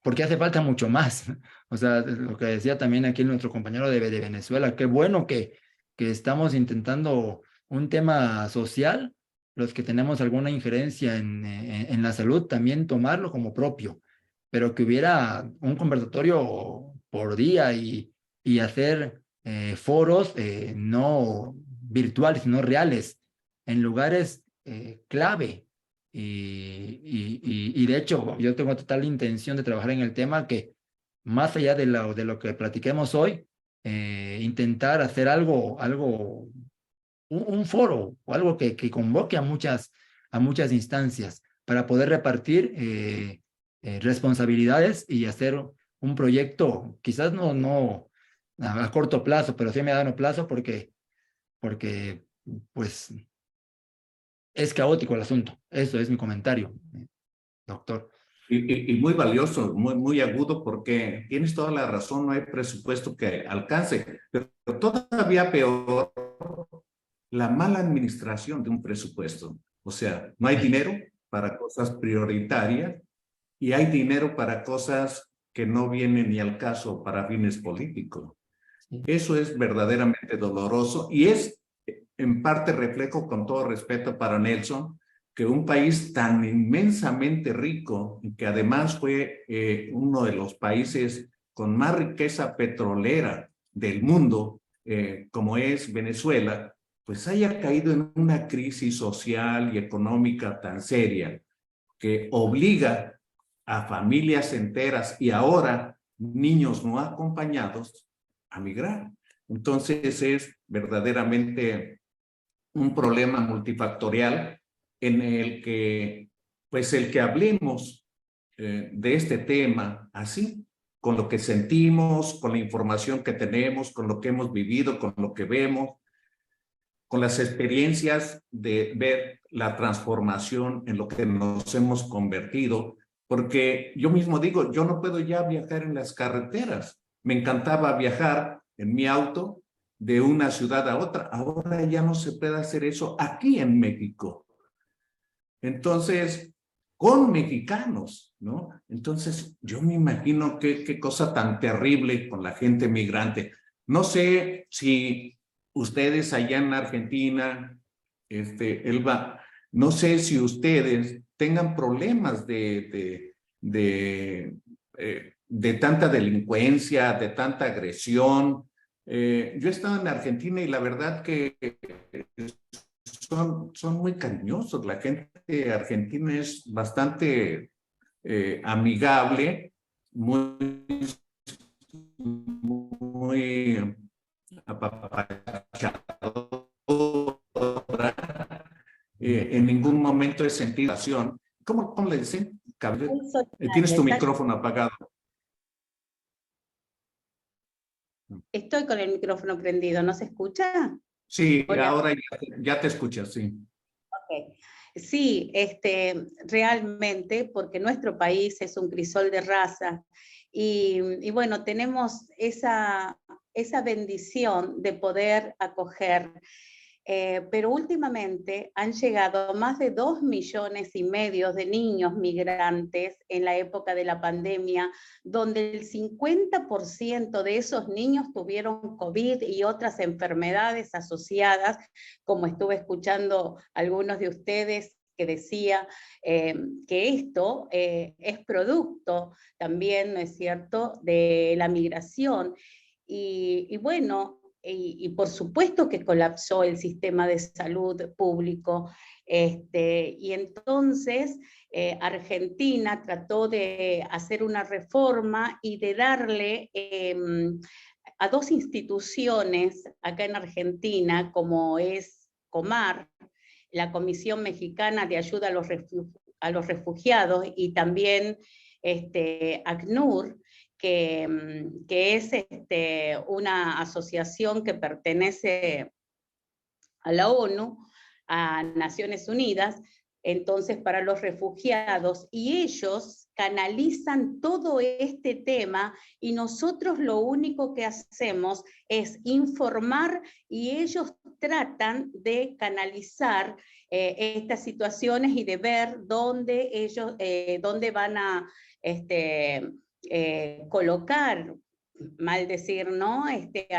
porque hace falta mucho más. O sea, lo que decía también aquí nuestro compañero de Venezuela, qué bueno que estamos intentando un tema social, los que tenemos alguna injerencia en la salud, también tomarlo como propio, pero que hubiera un conversatorio por día y hacer foros no virtuales, sino reales, en lugares clave. Y de hecho, yo tengo total intención de trabajar en el tema que, más allá de lo que platiquemos hoy, intentar hacer un foro o algo que convoque a muchas instancias para poder repartir responsabilidades y hacer un proyecto, quizás no a corto plazo, pero sí a mediano plazo, porque pues es caótico el asunto. Eso es mi comentario, doctor. Y muy valioso, muy agudo, porque tienes toda la razón, no hay presupuesto que alcance, pero todavía peor, la mala administración de un presupuesto. O sea, no hay dinero para cosas prioritarias y hay dinero para cosas que no vienen ni al caso para fines políticos. Eso es verdaderamente doloroso y es en parte reflejo, con todo respeto para Nelson, que un país tan inmensamente rico y que además fue uno de los países con más riqueza petrolera del mundo, como es Venezuela, pues haya caído en una crisis social y económica tan seria que obliga a familias enteras y ahora niños no acompañados a migrar. Entonces es verdaderamente un problema multifactorial en el que, pues el que hablemos de este tema así, con lo que sentimos, con la información que tenemos, con lo que hemos vivido, con lo que vemos, con las experiencias de ver la transformación en lo que nos hemos convertido, porque yo mismo digo, yo no puedo ya viajar en las carreteras. Me encantaba viajar en mi auto de una ciudad a otra. Ahora ya no se puede hacer eso aquí en México. Entonces, con mexicanos, ¿no? Entonces, yo me imagino qué cosa tan terrible con la gente migrante. No sé si ustedes allá en Argentina, Elba, no sé si ustedes tengan problemas de tanta delincuencia, de tanta agresión. Yo he estado en Argentina y la verdad que son muy cariñosos. La gente argentina es bastante amigable, muy apapachadora. En ningún momento he sentido pasión. ¿Cómo le dicen? Tienes tu micrófono apagado. Estoy con el micrófono prendido, ¿no se escucha? Sí, Hola. ahora ya te escuchas, sí. Ok. Sí, realmente, porque nuestro país es un crisol de razas y bueno, tenemos esa bendición de poder acoger. Pero últimamente han llegado más de 2,5 millones de niños migrantes en la época de la pandemia, donde el 50% de esos niños tuvieron COVID y otras enfermedades asociadas, como estuve escuchando algunos de ustedes que decía que esto es producto también, ¿no es cierto?, de la migración. Y bueno, y por supuesto que colapsó el sistema de salud público. Y entonces Argentina trató de hacer una reforma y de darle a 2 instituciones acá en Argentina, como es COMAR, la Comisión Mexicana de Ayuda a los Refugiados, y también ACNUR, que es una asociación que pertenece a la ONU, a Naciones Unidas, entonces para los refugiados, y ellos canalizan todo este tema y nosotros lo único que hacemos es informar y ellos tratan de canalizar estas situaciones y de ver dónde ellos, dónde van a colocar, mal decir, ¿no?, a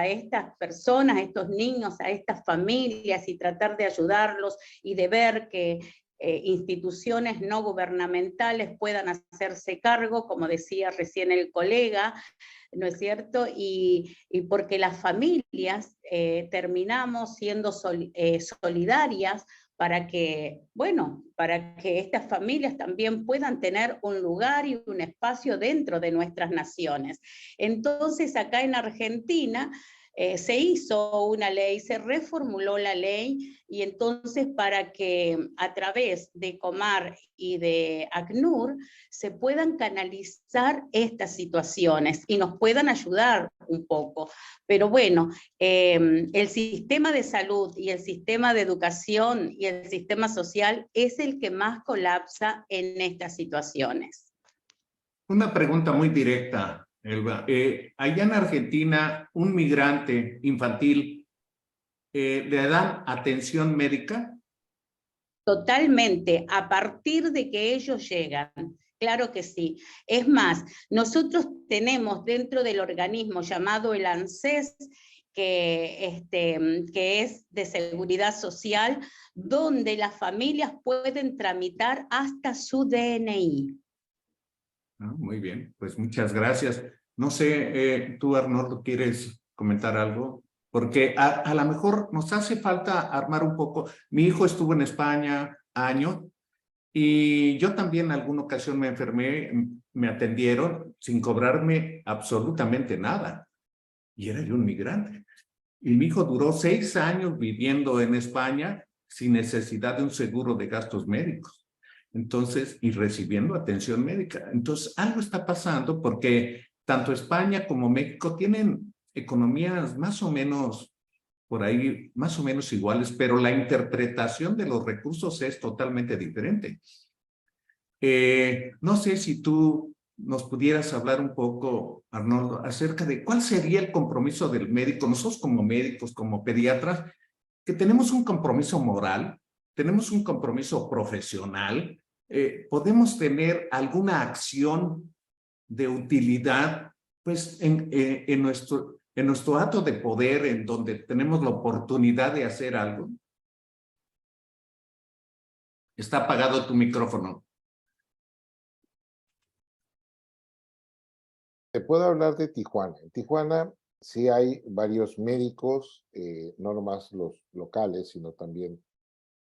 estas personas, a estos niños, a estas familias, y tratar de ayudarlos y de ver que instituciones no gubernamentales puedan hacerse cargo, como decía recién el colega, ¿no es cierto? Y porque las familias terminamos siendo solidarias para que, bueno, para que estas familias también puedan tener un lugar y un espacio dentro de nuestras naciones. Entonces, acá en Argentina se hizo una ley, se reformuló la ley, y entonces para que a través de COMAR y de ACNUR se puedan canalizar estas situaciones y nos puedan ayudar un poco. Pero bueno, el sistema de salud y el sistema de educación y el sistema social es el que más colapsa en estas situaciones. Una pregunta muy directa, Elba. Allá en Argentina, un migrante infantil, ¿le dan atención médica? Totalmente, a partir de que ellos llegan. Claro que sí. Es más, nosotros tenemos dentro del organismo llamado el ANSES, que es de seguridad social, donde las familias pueden tramitar hasta su DNI. Muy bien, pues muchas gracias. No sé, tú, Arnoldo, ¿quieres comentar algo? Porque a lo mejor nos hace falta armar un poco. Mi hijo estuvo en España años y yo también en alguna ocasión me enfermé, me atendieron sin cobrarme absolutamente nada. Y era yo un migrante. Y mi hijo duró 6 años viviendo en España sin necesidad de un seguro de gastos médicos. Entonces, y recibiendo atención médica. Entonces, algo está pasando porque tanto España como México tienen economías más o menos por ahí, más o menos iguales, pero la interpretación de los recursos es totalmente diferente. No sé si tú nos pudieras hablar un poco, Arnoldo, acerca de cuál sería el compromiso del médico, nosotros como médicos, como pediatras, que tenemos un compromiso moral, tenemos un compromiso profesional, podemos tener alguna acción de utilidad, pues en nuestro acto de poder, en donde tenemos la oportunidad de hacer algo. Está apagado tu micrófono. Te puedo hablar de Tijuana. En Tijuana sí hay varios médicos, no nomás los locales, sino también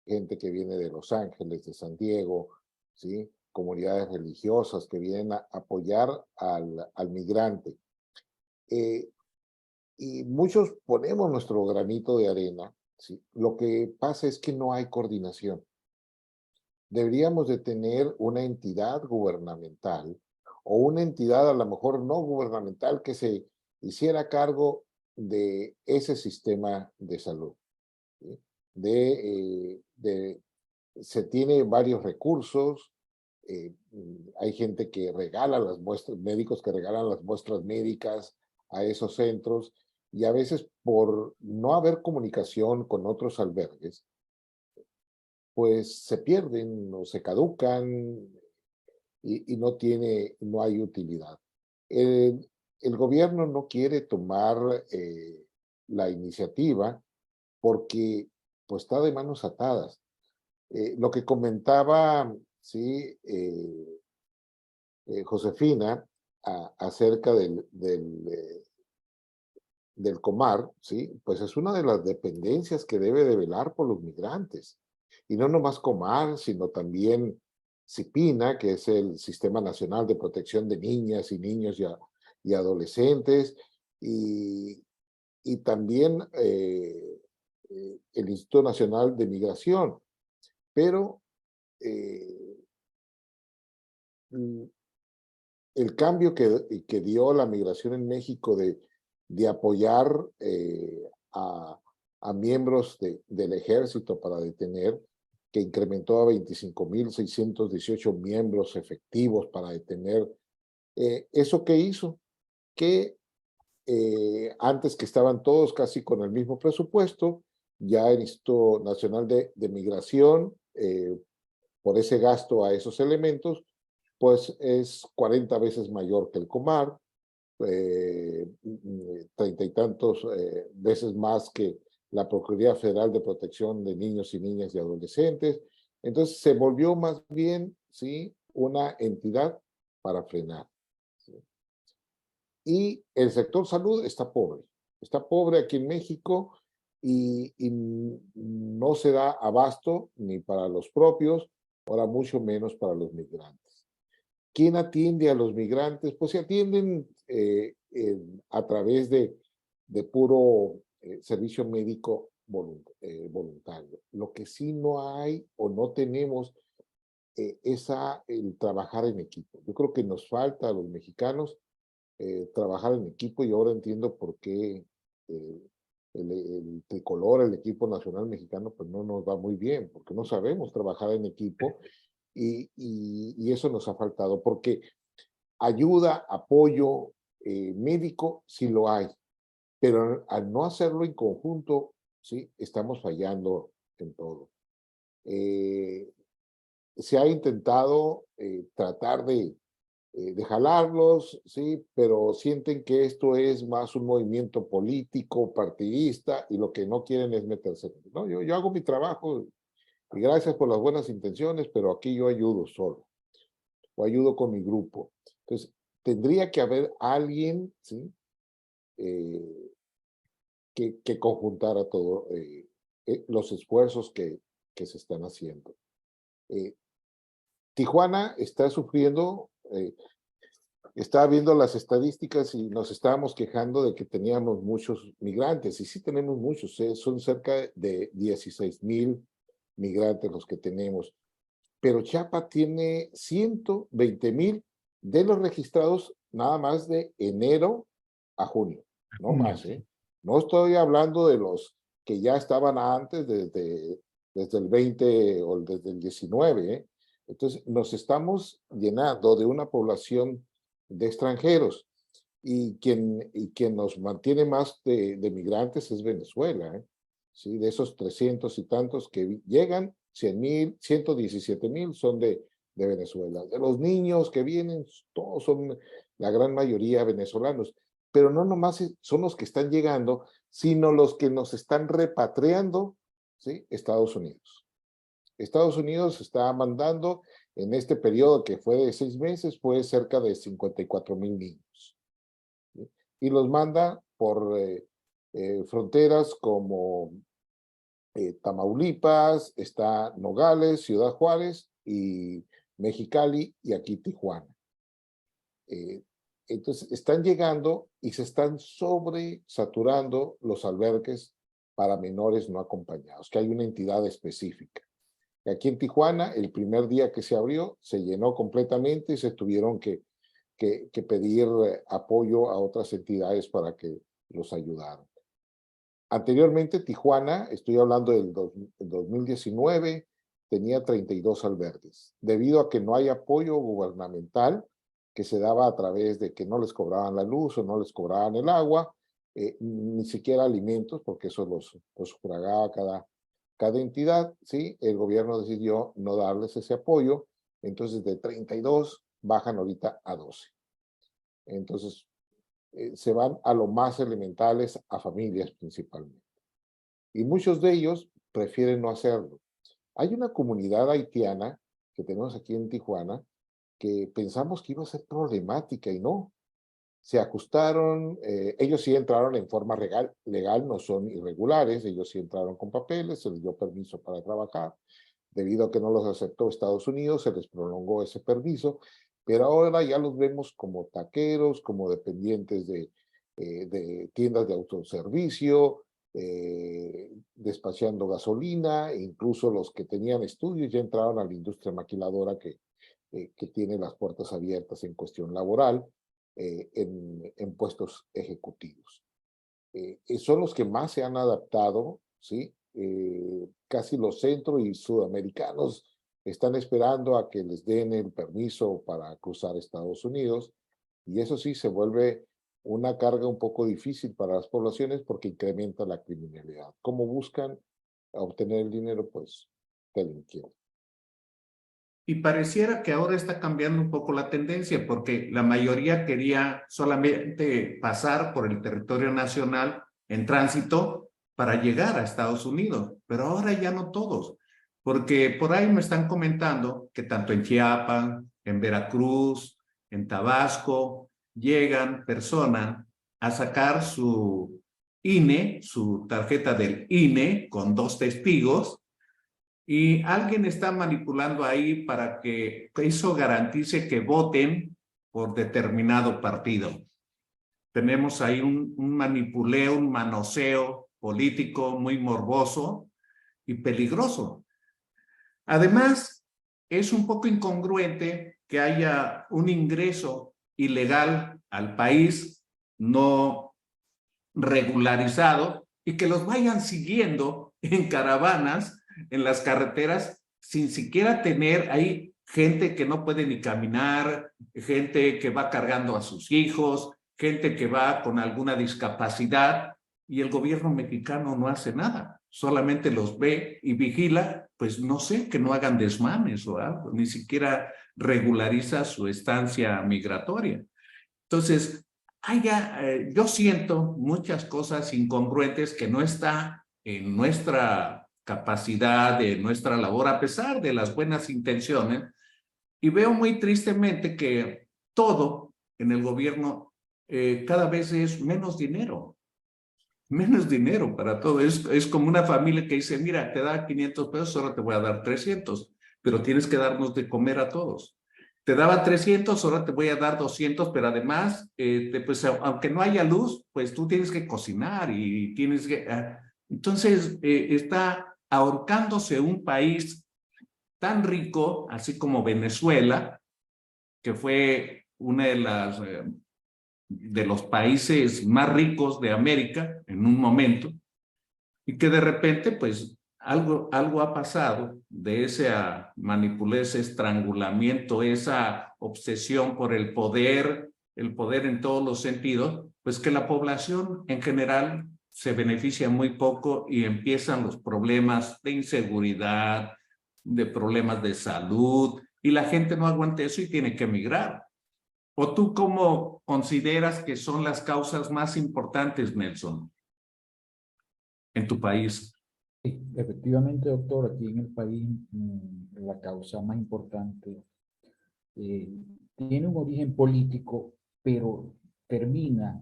gente que viene de Los Ángeles, de San Diego, ¿sí? Comunidades religiosas que vienen a apoyar al migrante. Y muchos ponemos nuestro granito de arena, ¿sí? Lo que pasa es que no hay coordinación. Deberíamos de tener una entidad gubernamental o una entidad a lo mejor no gubernamental que se hiciera cargo de ese sistema de salud. ¿Sí? Se tiene varios recursos, hay gente que regala las muestras, médicos que regalan las muestras médicas a esos centros, y a veces por no haber comunicación con otros albergues, pues se pierden o se caducan y no hay utilidad. El gobierno no quiere tomar la iniciativa porque pues está de manos atadas. Lo que comentaba, sí, Josefina, acerca del Comar, ¿sí? Pues es una de las dependencias que debe de velar por los migrantes. Y no nomás Comar, sino también CIPINA, que es el Sistema Nacional de Protección de Niñas y Niños y Adolescentes, y también el Instituto Nacional de Migración. Pero el cambio que dio la migración en México de apoyar a miembros del ejército para detener, que incrementó a 25,618 miembros efectivos para detener, ¿eso qué hizo? Que antes que estaban todos casi con el mismo presupuesto, ya el Instituto Nacional de Migración, por ese gasto a esos elementos, pues es 40 veces mayor que el Comar, 30 y tantos veces más que la Procuraduría Federal de Protección de Niños y Niñas y Adolescentes. Entonces se volvió más bien, ¿sí?, una entidad para frenar. ¿Sí? Y el sector salud está pobre aquí en México y no se da abasto ni para los propios, ahora mucho menos para los migrantes. ¿Quién atiende a los migrantes? Pues se atienden a través de puro servicio médico voluntario. Lo que sí no hay o no tenemos es el trabajar en equipo. Yo creo que nos falta a los mexicanos trabajar en equipo, y ahora entiendo por qué el tricolor, el equipo nacional mexicano, pues no nos va muy bien, porque no sabemos trabajar en equipo. Y eso nos ha faltado, porque ayuda, apoyo médico sí lo hay, pero al no hacerlo en conjunto, sí, estamos fallando en todo. Se ha intentado tratar de jalarlos, sí, pero sienten que esto es más un movimiento político, partidista, y lo que no quieren es meterse. ¿No? Yo hago mi trabajo, y gracias por las buenas intenciones, pero aquí yo ayudo solo, o ayudo con mi grupo. Entonces, tendría que haber alguien, ¿sí?, que conjuntara todo los esfuerzos que se están haciendo. Tijuana está sufriendo, estaba viendo las estadísticas y nos estábamos quejando de que teníamos muchos migrantes, y sí tenemos muchos, son cerca de 16,000 migrantes los que tenemos, pero Chiapas tiene 120,000 de los registrados nada más de enero a junio, no más, ¿eh? No estoy hablando de los que ya estaban antes, desde el 20 o desde el 19, ¿eh? Entonces, nos estamos llenando de una población de extranjeros, y quien nos mantiene más de migrantes es Venezuela, ¿eh? ¿Sí? De esos 300 y tantos que llegan, 100,000, 117,000 son de Venezuela. De los niños que vienen, todos son, la gran mayoría, venezolanos. Pero no nomás son los que están llegando, sino los que nos están repatriando, ¿sí?, Estados Unidos. Estados Unidos está mandando, en este periodo que fue de 6 meses, fue cerca de 54,000 niños. ¿Sí? Y los manda por fronteras como Tamaulipas, está Nogales, Ciudad Juárez y Mexicali, y aquí Tijuana. Entonces están llegando y se están sobresaturando los albergues para menores no acompañados, que hay una entidad específica. Aquí en Tijuana, el primer día que se abrió, se llenó completamente y se tuvieron que pedir apoyo a otras entidades para que los ayudaron. Anteriormente, Tijuana, estoy hablando del 2019, tenía 32 albergues, debido a que no hay apoyo gubernamental que se daba a través de que no les cobraban la luz o no les cobraban el agua, ni siquiera alimentos, porque eso los sufragaba cada entidad, ¿sí? El gobierno decidió no darles ese apoyo, entonces de 32 bajan ahorita a 12. Entonces, se van a lo más elementales, a familias principalmente. Y muchos de ellos prefieren no hacerlo. Hay una comunidad haitiana que tenemos aquí en Tijuana que pensamos que iba a ser problemática y no. Se ajustaron, ellos sí entraron en forma legal, no son irregulares, ellos sí entraron con papeles, se les dio permiso para trabajar. Debido a que no los aceptó Estados Unidos, se les prolongó ese permiso, pero ahora ya los vemos como taqueros, como dependientes de tiendas de autoservicio, despachando gasolina, e incluso los que tenían estudios ya entraron a la industria maquiladora que tiene las puertas abiertas en cuestión laboral, en puestos ejecutivos. Son los que más se han adaptado, ¿sí? Casi los centro y sudamericanos están esperando a que les den el permiso para cruzar Estados Unidos, y eso sí se vuelve una carga un poco difícil para las poblaciones porque incrementa la criminalidad. ¿Cómo buscan obtener el dinero? Pues delinquiendo. Y pareciera que ahora está cambiando un poco la tendencia, porque la mayoría quería solamente pasar por el territorio nacional en tránsito para llegar a Estados Unidos, pero ahora ya no todos, porque por ahí me están comentando que tanto en Chiapas, en Veracruz, en Tabasco, llegan personas a sacar su INE, su tarjeta del INE con 2 testigos, y alguien está manipulando ahí para que eso garantice que voten por determinado partido. Tenemos ahí un manipuleo, un manoseo político muy morboso y peligroso. Además, es un poco incongruente que haya un ingreso ilegal al país no regularizado y que los vayan siguiendo en caravanas en las carreteras sin siquiera tener ahí gente que no puede ni caminar, gente que va cargando a sus hijos, gente que va con alguna discapacidad, y el gobierno mexicano no hace nada, solamente los ve y vigila, pues no sé, que no hagan desmanes o algo, ni siquiera regulariza su estancia migratoria. Entonces, yo siento muchas cosas incongruentes que no está en nuestra capacidad, de nuestra labor, a pesar de las buenas intenciones, y veo muy tristemente que todo en el gobierno cada vez es menos dinero para todo. Es como una familia que dice, mira, te da 500 pesos, ahora te voy a dar 300, pero tienes que darnos de comer a todos. Te daba 300, ahora te voy a dar 200, pero además, pues, aunque no haya luz, pues tú tienes que cocinar y tienes que... entonces, está ahorcándose un país tan rico, así como Venezuela, que fue una de los países más ricos de América en un momento, y que de repente, pues, algo ha pasado de esa manipulación, ese estrangulamiento, esa obsesión por el poder en todos los sentidos, pues que la población en general se beneficia muy poco y empiezan los problemas de inseguridad, de problemas de salud, y la gente no aguanta eso y tiene que emigrar. ¿O tú cómo consideras que son las causas más importantes, Nelson, en tu país? Sí, efectivamente, doctor, aquí en el país la causa más importante eh, tiene un origen político, pero termina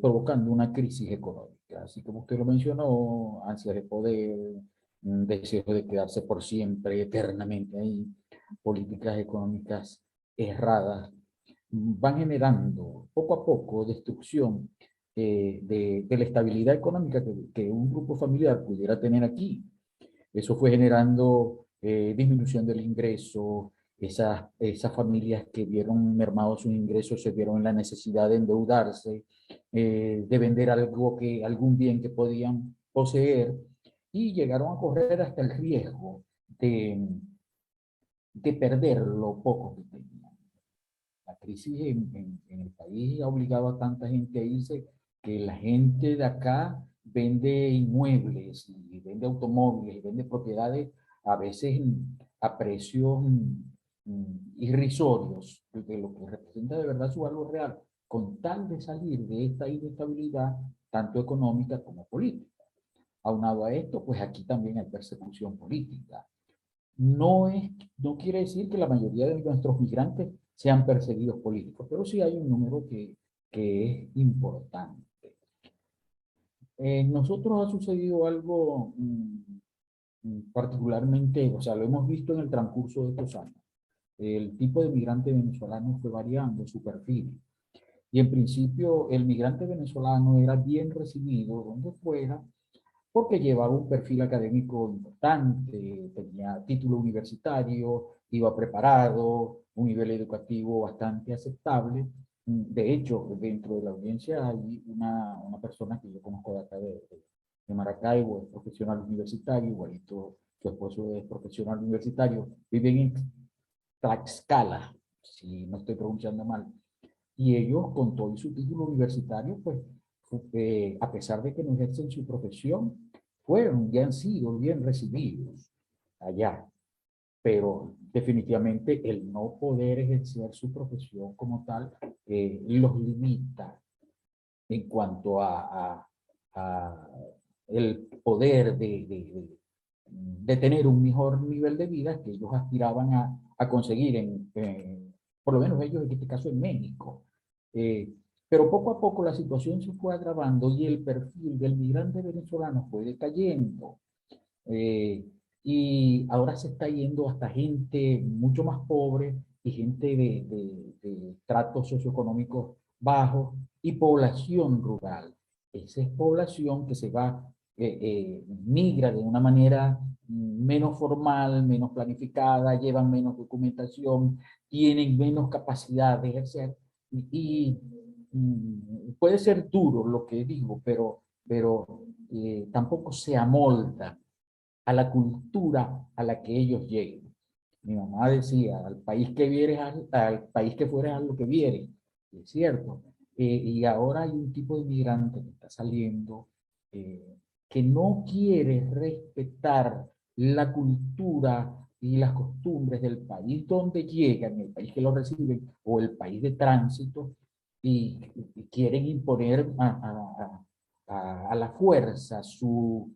provocando una crisis económica. Así como usted lo mencionó, ansias de poder, deseo de quedarse por siempre, eternamente ahí, políticas económicas erradas, van generando poco a poco destrucción de la estabilidad económica que un grupo familiar pudiera tener aquí. Eso fue generando disminución del ingreso, esas familias que vieron mermados sus ingresos se vieron en la necesidad de endeudarse, de vender algún bien que podían poseer, y llegaron a correr hasta el riesgo de perder lo poco que tenían. La crisis en el país ha obligado a tanta gente a irse, que la gente de acá vende inmuebles y vende automóviles y vende propiedades a veces a precios irrisorios de lo que representa de verdad su valor real, con tal de salir de esta inestabilidad tanto económica como política. Aunado a esto, pues aquí también hay persecución política. No quiere decir que la mayoría de nuestros migrantes sean perseguidos políticos, pero sí hay un número que es importante. Nosotros ha sucedido algo particularmente, o sea, lo hemos visto en el transcurso de estos años. El tipo de migrante venezolano fue variando su perfil. Y en principio el migrante venezolano era bien recibido donde fuera, porque llevaba un perfil académico importante, tenía título universitario, iba preparado, un nivel educativo bastante aceptable. De hecho, dentro de la audiencia hay una persona que yo conozco de acá de Maracaibo, es profesional universitario, igualito su esposo es profesional universitario, viven en Tlaxcala, si no estoy pronunciando mal, y ellos con todo su título universitario, pues a pesar de que no ejercen su profesión, fueron y han sido bien recibidos allá. Pero definitivamente el no poder ejercer su profesión como tal los limita en cuanto a el poder de tener un mejor nivel de vida que ellos aspiraban a conseguir, por lo menos ellos en este caso en México. Pero poco a poco la situación se fue agravando y el perfil del migrante venezolano fue decayendo. Y ahora se está yendo hasta gente mucho más pobre y gente de tratos socioeconómicos bajos y población rural. Esa es población que se va, migra de una manera menos formal, menos planificada, llevan menos documentación, tienen menos capacidad de ejercer y puede ser duro lo que digo, pero tampoco se amolda a la cultura a la que ellos lleguen. Mi mamá decía, al país que vieres, al país que fueres, a lo que vieres. Es cierto. Y ahora hay un tipo de migrante que está saliendo que no quiere respetar la cultura y las costumbres del país donde llegan, el país que lo reciben o el país de tránsito, y quieren imponer a la fuerza su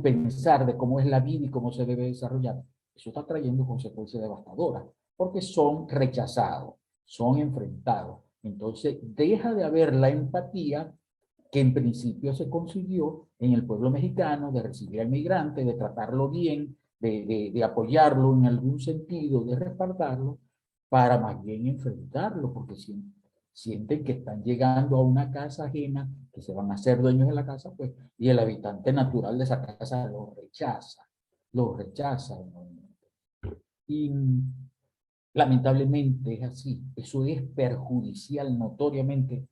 pensar de cómo es la vida y cómo se debe desarrollar. Eso está trayendo consecuencias devastadoras, porque son rechazados, son enfrentados. Entonces deja de haber la empatía que en principio se consiguió en el pueblo mexicano, de recibir al migrante, de tratarlo bien, de apoyarlo en algún sentido, de respaldarlo, para más bien enfrentarlo, porque sienten que están llegando a una casa ajena, que se van a hacer dueños de la casa, pues, y el habitante natural de esa casa lo rechaza. Y lamentablemente es así. Eso es perjudicial notoriamente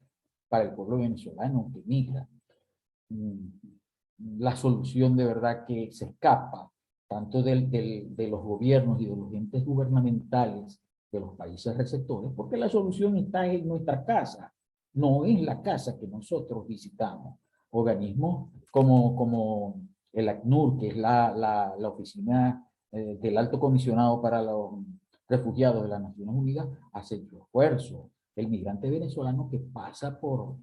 para el pueblo venezolano que migra. La solución de verdad que se escapa tanto de los gobiernos y de los entes gubernamentales de los países receptores, porque la solución está en nuestra casa, no es la casa que nosotros visitamos. Organismos como el ACNUR, que es la oficina del Alto Comisionado para los Refugiados de las Naciones Unidas, hace su esfuerzo. El migrante venezolano que pasa por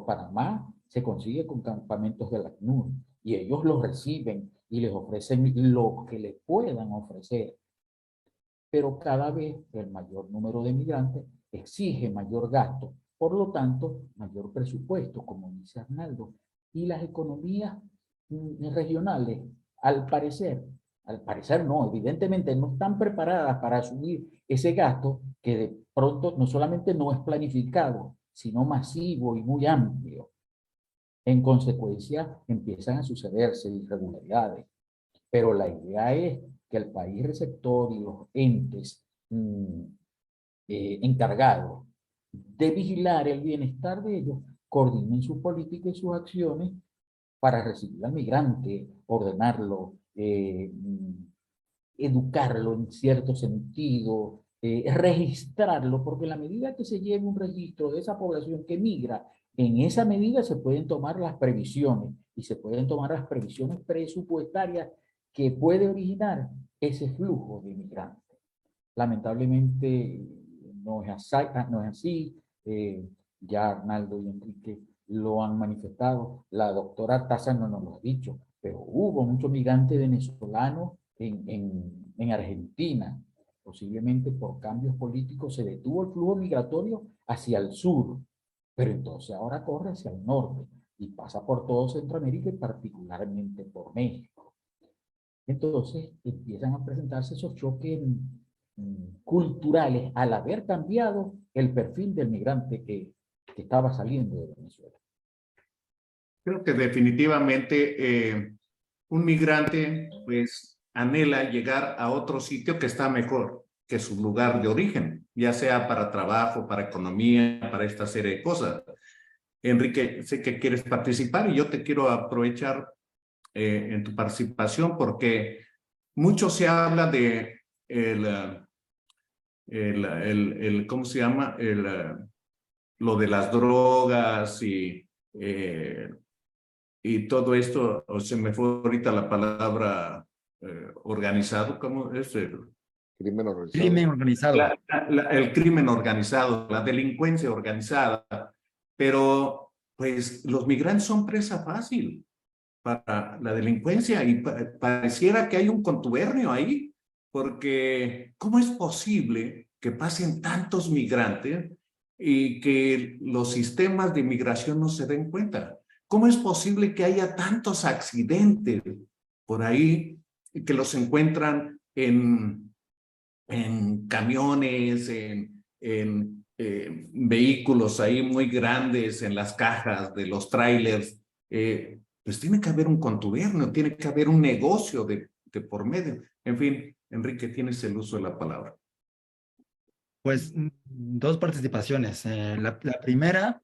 Panamá se consigue con campamentos del ACNUR y ellos los reciben y les ofrecen lo que les puedan ofrecer. Pero cada vez el mayor número de migrantes exige mayor gasto, por lo tanto, mayor presupuesto, como dice Arnaldo. Y las economías regionales, al parecer no, evidentemente no están preparadas para asumir ese gasto que de pronto no solamente no es planificado, sino masivo y muy amplio. En consecuencia, empiezan a sucederse irregularidades. Pero la idea es que el país receptor y los entes encargados de vigilar el bienestar de ellos coordinen su política y sus acciones para recibir al migrante, ordenarlo, educarlo en cierto sentido, registrarlo, porque en la medida que se lleve un registro de esa población que migra, en esa medida se pueden tomar las previsiones y se pueden tomar las previsiones presupuestarias que puede originar ese flujo de inmigrantes. Lamentablemente no es así. Ya Arnaldo y Enrique lo han manifestado. La doctora Taza no nos lo ha dicho, pero hubo muchos migrantes venezolanos en Argentina. Posiblemente por cambios políticos se detuvo el flujo migratorio hacia el sur, pero entonces ahora corre hacia el norte y pasa por todo Centroamérica y particularmente por México. Entonces empiezan a presentarse esos choques culturales al haber cambiado el perfil del migrante que estaba saliendo de Venezuela. Creo que definitivamente un migrante pues anhela llegar a otro sitio que está mejor que su lugar de origen, ya sea para trabajo, para economía, para esta serie de cosas. Enrique, sé que quieres participar y yo te quiero aprovechar en tu participación porque mucho se habla de ¿cómo se llama? Lo de las drogas y todo esto, o se me fue ahorita la palabra organizado, ¿cómo es? Crimen organizado. Crimen organizado. El crimen organizado, la delincuencia organizada, pero pues los migrantes son presa fácil para la delincuencia y pareciera que hay un contubernio ahí, porque ¿cómo es posible que pasen tantos migrantes y que los sistemas de inmigración no se den cuenta? ¿Cómo es posible que haya tantos accidentes por ahí y que los encuentran en camiones, en vehículos ahí muy grandes, en las cajas de los trailers? Pues tiene que haber un contubernio, tiene que haber un negocio de por medio. En fin, Enrique, tienes el uso de la palabra. Pues dos participaciones. La primera,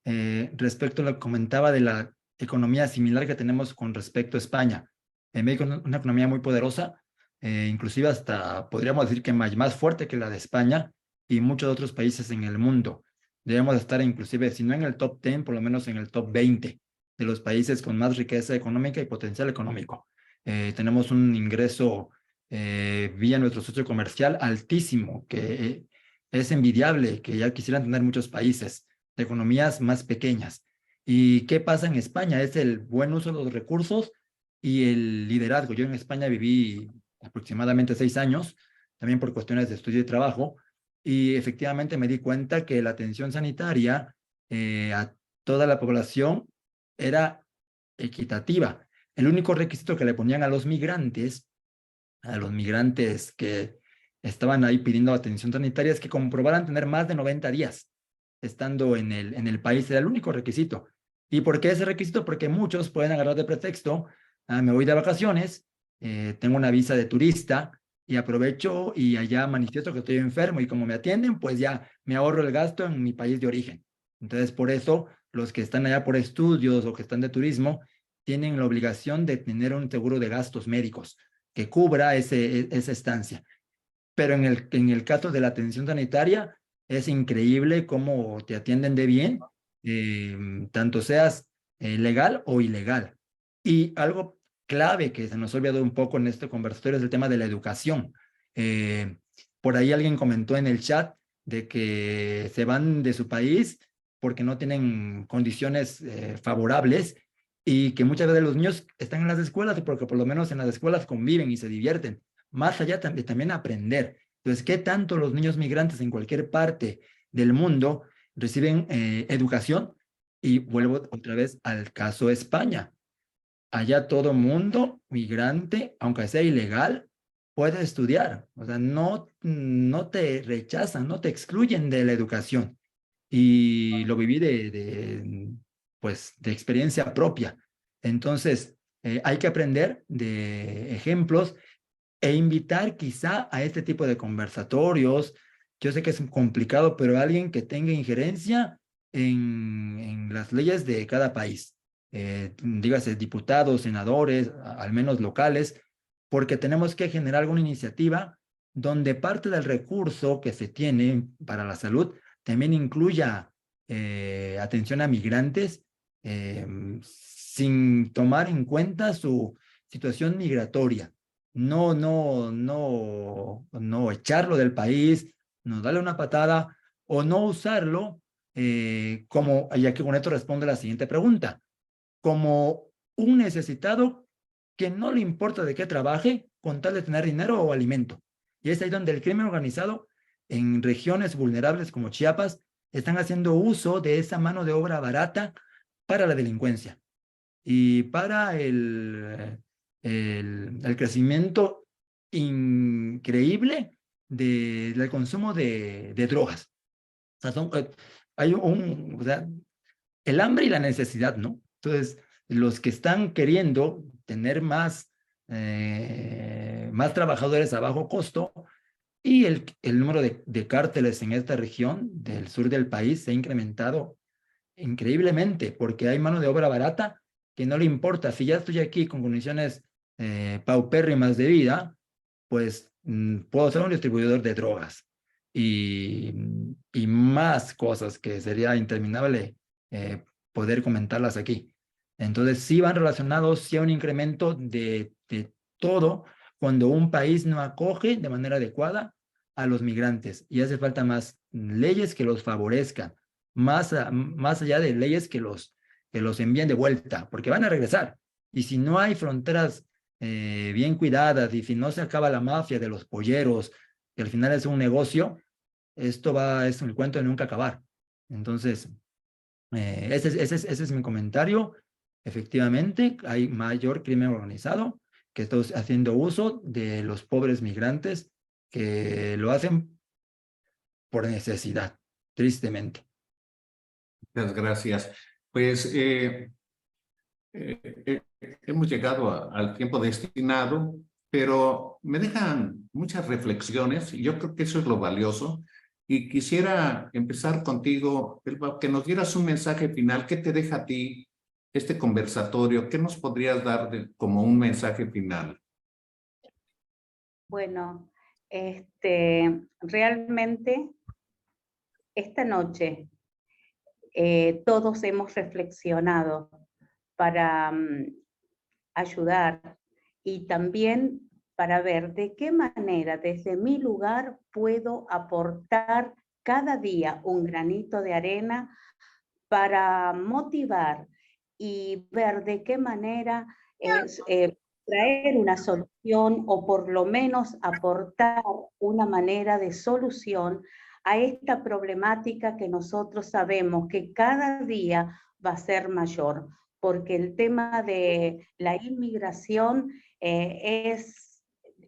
respecto a lo que comentaba de la economía similar que tenemos con respecto a España. En México es una economía muy poderosa, inclusive hasta podríamos decir que más fuerte que la de España y muchos otros países en el mundo. Debemos estar inclusive, si no en el top 10, por lo menos en el top 20 de los países con más riqueza económica y potencial económico. Tenemos un ingreso vía nuestro socio comercial altísimo, que es envidiable, que ya quisieran tener muchos países de economías más pequeñas. ¿Y qué pasa en España? Es el buen uso de los recursos y el liderazgo. Yo en España viví aproximadamente 6 años, también por cuestiones de estudio y trabajo, y efectivamente me di cuenta que la atención sanitaria a toda la población era equitativa. El único requisito que le ponían a los migrantes que estaban ahí pidiendo atención sanitaria, es que comprobaran tener más de 90 días estando en el país. Era el único requisito. ¿Y por qué ese requisito? Porque muchos pueden agarrar de pretexto, me voy de vacaciones, tengo una visa de turista y aprovecho y allá manifiesto que estoy enfermo y como me atienden, pues ya me ahorro el gasto en mi país de origen. Entonces, por eso, los que están allá por estudios o que están de turismo, tienen la obligación de tener un seguro de gastos médicos que cubra esa estancia. Pero en el caso de la atención sanitaria, es increíble cómo te atienden de bien, tanto seas legal o ilegal. Y algo clave que se nos ha olvidado un poco en este conversatorio es el tema de la educación. Por ahí alguien comentó en el chat de que se van de su país porque no tienen condiciones favorables y que muchas veces los niños están en las escuelas porque por lo menos en las escuelas conviven y se divierten. Más allá también aprender. Entonces, ¿qué tanto los niños migrantes en cualquier parte del mundo reciben educación? Y vuelvo otra vez al caso de España. Allá todo mundo migrante, aunque sea ilegal, puede estudiar. O sea, no te rechazan, no te excluyen de la educación. Y lo viví pues, de experiencia propia. Entonces, hay que aprender de ejemplos. e invitar quizá a este tipo de conversatorios. Yo sé que es complicado, pero alguien que tenga injerencia en las leyes de cada país, dígase diputados, senadores, al menos locales, porque tenemos que generar alguna iniciativa donde parte del recurso que se tiene para la salud también incluya atención a migrantes, sin tomar en cuenta su situación migratoria. No echarlo del país, no darle una patada o no usarlo como, ya que con esto responde la siguiente pregunta, como un necesitado que no le importa de qué trabaje con tal de tener dinero o alimento. Y es ahí donde el crimen organizado en regiones vulnerables como Chiapas están haciendo uso de esa mano de obra barata para la delincuencia y para el crecimiento increíble del consumo de drogas. O sea, hay o sea, el hambre y la necesidad, ¿no? Entonces, los que están queriendo tener más trabajadores a bajo costo y el número de cárteles en esta región del sur del país se ha incrementado increíblemente porque hay mano de obra barata que no le importa. Si ya estoy aquí con condiciones paupérrimas de vida, pues puedo ser un distribuidor de drogas y, y más cosas que sería interminable poder comentarlas aquí. Entonces, sí van relacionados, sí hay un incremento de todo cuando un país no acoge de manera adecuada a los migrantes y hace falta más leyes que los favorezcan, más allá de leyes que los envíen de vuelta, porque van a regresar. Y si no hay fronteras bien cuidadas y si no se acaba la mafia de los polleros, que al final es un negocio, es un cuento de nunca acabar. Entonces, ese es mi comentario. Efectivamente, hay mayor crimen organizado que está haciendo uso de los pobres migrantes que lo hacen por necesidad, tristemente. Muchas gracias. Pues hemos llegado al tiempo destinado, pero me dejan muchas reflexiones y yo creo que eso es lo valioso. Y quisiera empezar contigo, Elba, que nos dieras un mensaje final. ¿Qué te deja a ti este conversatorio? ¿Qué nos podrías dar como un mensaje final? Bueno, realmente esta noche todos hemos reflexionado para ayudar y también para ver de qué manera desde mi lugar puedo aportar cada día un granito de arena para motivar y ver de qué manera traer una solución o por lo menos aportar una manera de solución a esta problemática que nosotros sabemos que cada día va a ser mayor, porque el tema de la inmigración es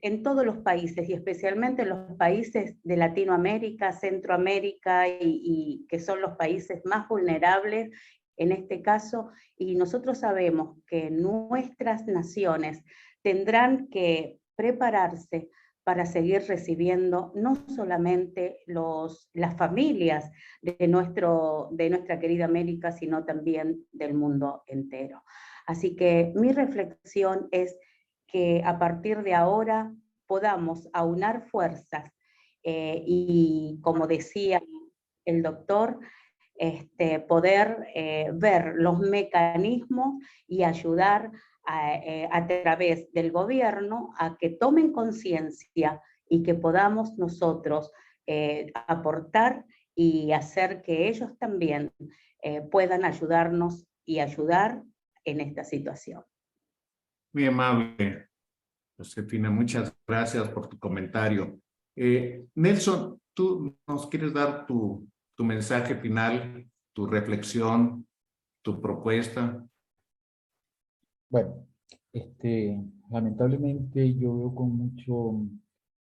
en todos los países y especialmente en los países de Latinoamérica, Centroamérica y que son los países más vulnerables en este caso, y nosotros sabemos que nuestras naciones tendrán que prepararse para seguir recibiendo no solamente las familias de nuestra querida América, sino también del mundo entero. Así que mi reflexión es que a partir de ahora podamos aunar fuerzas y, como decía el doctor, poder ver los mecanismos y ayudar a través del gobierno a que tomen conciencia y que podamos nosotros aportar y hacer que ellos también puedan ayudarnos y ayudar en esta situación. Muy amable, Josefina, muchas gracias por tu comentario. Nelson, ¿tú nos quieres dar tu mensaje final, tu reflexión, tu propuesta? Bueno, lamentablemente yo veo con mucho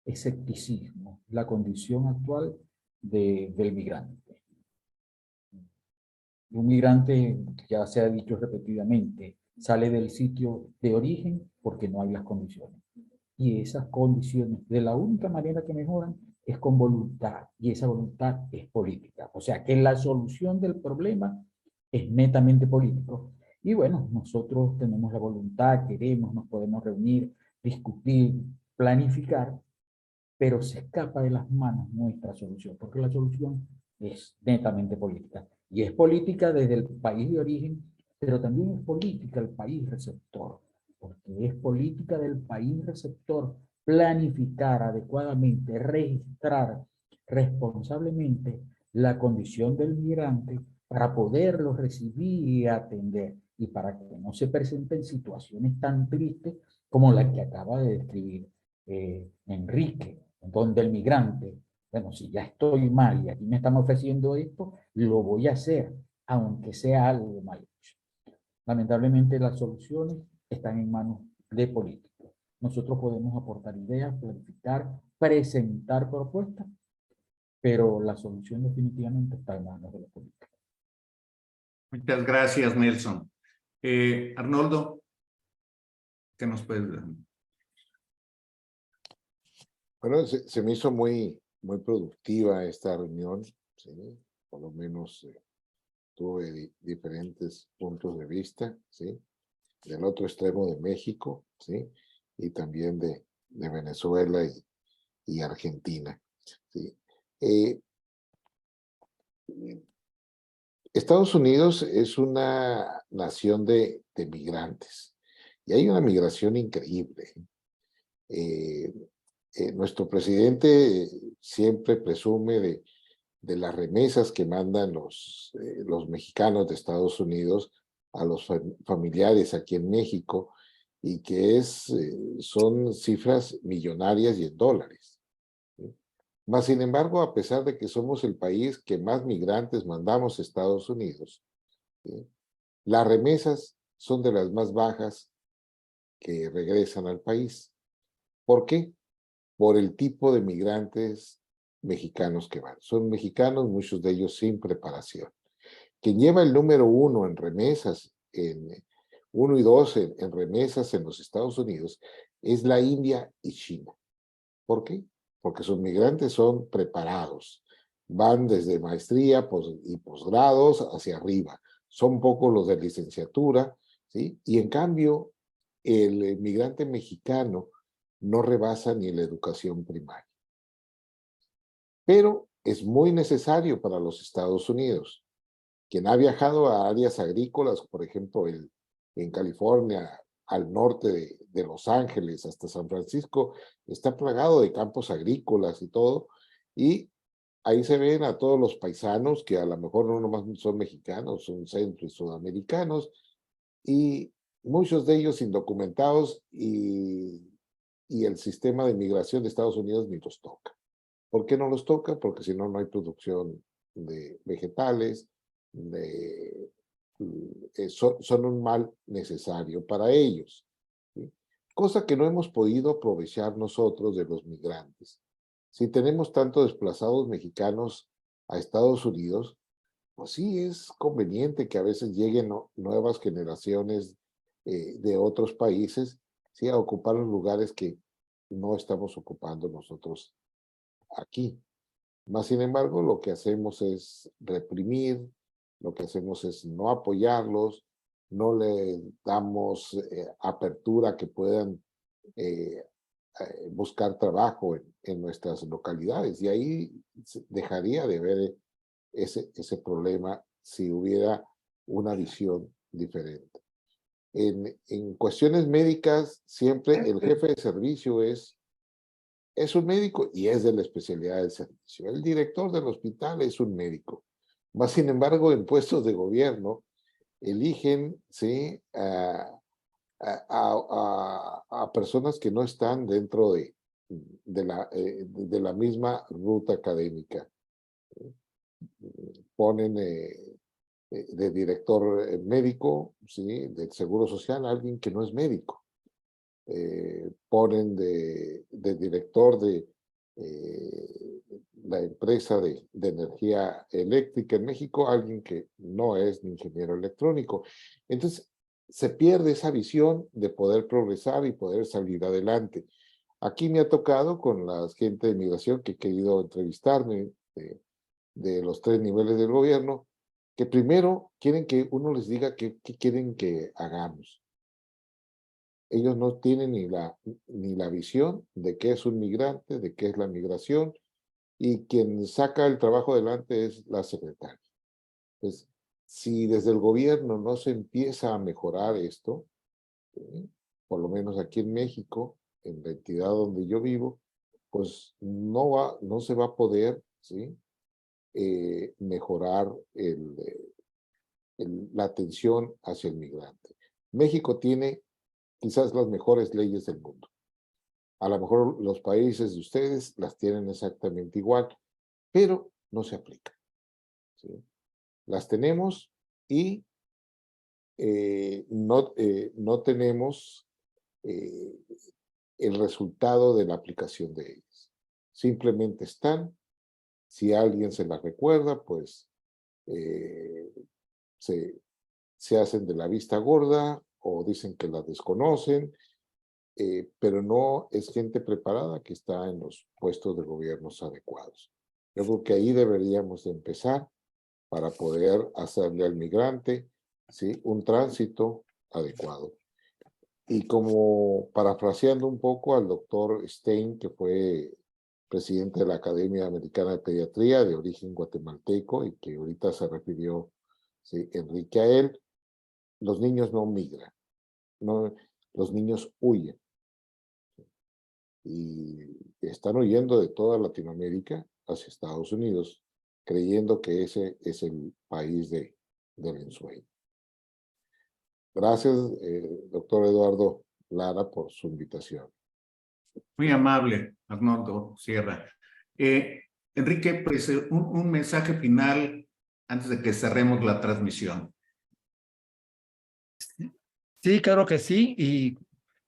escepticismo la condición actual del migrante. Un migrante, ya se ha dicho repetidamente, sale del sitio de origen porque no hay las condiciones. Y esas condiciones, de la única manera que mejoran es con voluntad, y esa voluntad es política. O sea que la solución del problema es netamente político. Y bueno, nosotros tenemos la voluntad, queremos, nos podemos reunir, discutir, planificar, pero se escapa de las manos nuestra solución, porque la solución es netamente política. Y es política desde el país de origen, pero también es política el país receptor, porque es política del país receptor planificar adecuadamente, registrar responsablemente la condición del migrante para poderlo recibir y atender, y para que no se presenten situaciones tan tristes como la que acaba de describir Enrique, donde el migrante, bueno, si ya estoy mal y aquí me están ofreciendo esto, lo voy a hacer, aunque sea algo mal hecho. Lamentablemente las soluciones están en manos de políticos. Nosotros podemos aportar ideas, planificar, presentar propuestas, pero la solución definitivamente está en manos de los políticos. Muchas gracias, Nelson. Arnoldo, ¿qué nos puedes dar? Bueno, se me hizo muy productiva esta reunión, ¿sí? Por lo menos tuve diferentes puntos de vista, ¿sí? Del otro extremo de México, ¿sí? Y también de Venezuela y Argentina, ¿sí? Estados Unidos es una nación de migrantes y hay una migración increíble. Nuestro presidente siempre presume de las remesas que mandan los mexicanos de Estados Unidos a los familiares aquí en México, y que son cifras millonarias y en dólares, ¿sí? Mas, sin embargo, a pesar de que somos el país que más migrantes mandamos a Estados Unidos, ¿sí?, las remesas son de las más bajas que regresan al país. ¿Por qué? Por el tipo de migrantes mexicanos que van. Son mexicanos, muchos de ellos sin preparación. Quien lleva el número 1 en remesas, 1 y 2 en remesas en los Estados Unidos, es la India y China. ¿Por qué? Porque sus migrantes son preparados. Van desde maestría y posgrados hacia arriba. Son pocos los de licenciatura, ¿sí? Y en cambio, el migrante mexicano no rebasa ni la educación primaria. Pero es muy necesario para los Estados Unidos. Quien ha viajado a áreas agrícolas, por ejemplo, en California, al norte de Los Ángeles, hasta San Francisco, está plagado de campos agrícolas y todo, y ahí se ven a todos los paisanos, que a lo mejor no nomás son mexicanos, son centro y sudamericanos, y muchos de ellos indocumentados, y el sistema de migración de Estados Unidos ni los toca. ¿Por qué no los toca? Porque si no, no hay producción de vegetales, son un mal necesario para ellos, ¿sí? Cosa que no hemos podido aprovechar nosotros de los migrantes. Si tenemos tanto desplazados mexicanos a Estados Unidos, pues sí es conveniente que a veces lleguen nuevas generaciones de otros países, ¿sí?, a ocupar los lugares que no estamos ocupando nosotros aquí. Más sin embargo, lo que hacemos es reprimir, lo que hacemos es no apoyarlos, no le damos apertura que puedan buscar trabajo en nuestras localidades, y ahí dejaría de haber ese problema si hubiera una visión diferente. En cuestiones médicas, siempre el jefe de servicio es un médico y es de la especialidad del servicio. El director del hospital es un médico. Más sin embargo, en puestos de gobierno, eligen, ¿sí?, a personas que no están dentro de la misma ruta académica. Ponen de director médico, ¿sí?, del Seguro Social, a alguien que no es médico. Ponen de director de la empresa de energía eléctrica en México a alguien que no es ni ingeniero electrónico. Entonces, se pierde esa visión de poder progresar y poder salir adelante. Aquí me ha tocado con la gente de migración que he querido entrevistarme de los 3 niveles del gobierno, que primero quieren que uno les diga qué quieren que hagamos. Ellos no tienen ni la visión de qué es un migrante, de qué es la migración, y quien saca el trabajo adelante es la secretaria. Pues, si desde el gobierno no se empieza a mejorar esto, por lo menos aquí en México, en la entidad donde yo vivo, pues no se va a poder, ¿sí? Mejorar la atención hacia el migrante. México tiene quizás las mejores leyes del mundo. A lo mejor los países de ustedes las tienen exactamente igual, pero no se aplican, ¿sí? Las tenemos y no tenemos el resultado de la aplicación de ellas. Simplemente están, si alguien se las recuerda, pues se hacen de la vista gorda o dicen que las desconocen, pero no es gente preparada que está en los puestos de gobiernos adecuados. Yo creo que ahí deberíamos de empezar para poder hacerle al migrante, ¿sí?, un tránsito adecuado. Y como parafraseando un poco al doctor Stein, que fue presidente de la Academia Americana de Pediatría, de origen guatemalteco, y que ahorita se refirió, ¿sí?, Enrique, a él, los niños no migran, no, los niños huyen. Y están huyendo de toda Latinoamérica hacia Estados Unidos, creyendo que ese es el país del ensueño. Gracias, doctor Eduardo Lara, por su invitación. Muy amable, Arnoldo Sierra. Enrique, pues un mensaje final antes de que cerremos la transmisión. Sí, claro que sí, y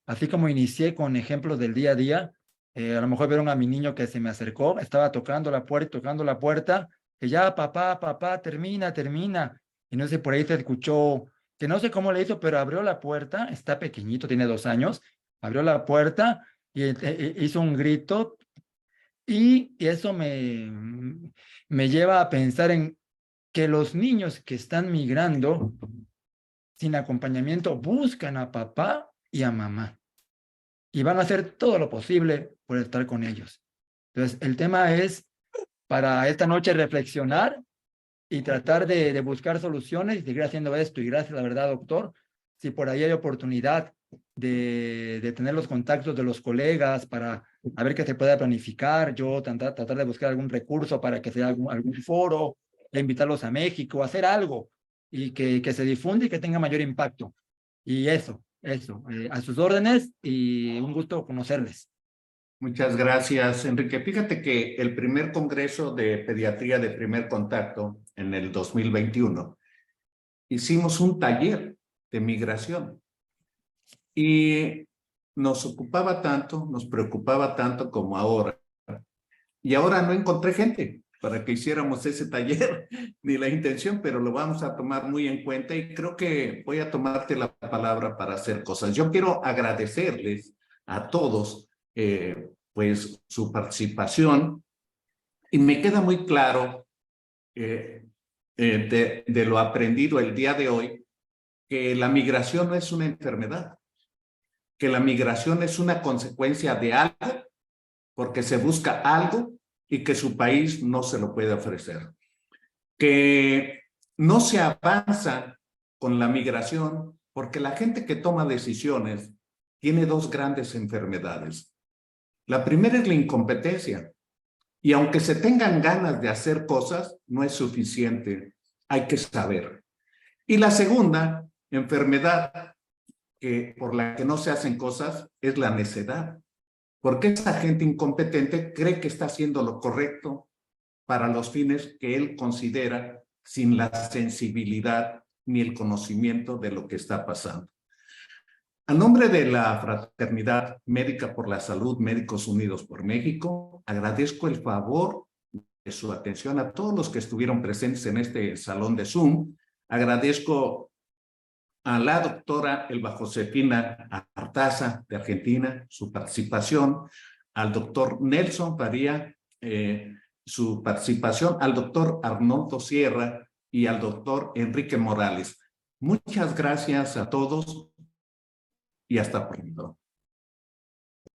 así como inicié con ejemplos del día a día, a lo mejor vieron a mi niño que se me acercó, estaba tocando la puerta, que ya, papá, termina, y no sé, por ahí se escuchó, que no sé cómo le hizo, pero abrió la puerta, está pequeñito, tiene 2 años, abrió la puerta y hizo un grito, y eso me lleva a pensar en que los niños que están migrando sin acompañamiento buscan a papá y a mamá y van a hacer todo lo posible por estar con ellos. Entonces, el tema es para esta noche reflexionar y tratar de buscar soluciones y seguir haciendo esto. Y gracias, la verdad, doctor, si por ahí hay oportunidad de tener los contactos de los colegas para a ver qué se pueda planificar, yo tratar de buscar algún recurso para que sea algún foro, de invitarlos a México, hacer algo y que se difunda y que tenga mayor impacto. Y eso, a sus órdenes y un gusto conocerles. Muchas gracias, Enrique. Fíjate que el primer Congreso de Pediatría de Primer Contacto en el 2021 hicimos un taller de migración y nos ocupaba tanto, nos preocupaba tanto como ahora. Y ahora no encontré gente para que hiciéramos ese taller, ni la intención, pero lo vamos a tomar muy en cuenta y creo que voy a tomarte la palabra para hacer cosas. Yo quiero agradecerles a todos pues su participación y me queda muy claro de lo aprendido el día de hoy que la migración no es una enfermedad, que la migración es una consecuencia de algo porque se busca algo y que su país no se lo puede ofrecer. Que no se avanza con la migración porque la gente que toma decisiones tiene 2 grandes enfermedades. La primera es la incompetencia. Y aunque se tengan ganas de hacer cosas, no es suficiente. Hay que saber. Y la segunda enfermedad por la que no se hacen cosas es la necedad. Porque esa gente incompetente cree que está haciendo lo correcto para los fines que él considera sin la sensibilidad ni el conocimiento de lo que está pasando. A nombre de la Fraternidad Médica por la Salud, Médicos Unidos por México, agradezco el favor de su atención a todos los que estuvieron presentes en este salón de Zoom. Agradezco a la doctora Elba Josefina Artaza de Argentina, su participación, al doctor Nelson Faría, su participación, al doctor Arnoldo Sierra y al doctor Enrique Morales. Muchas gracias a todos y hasta pronto.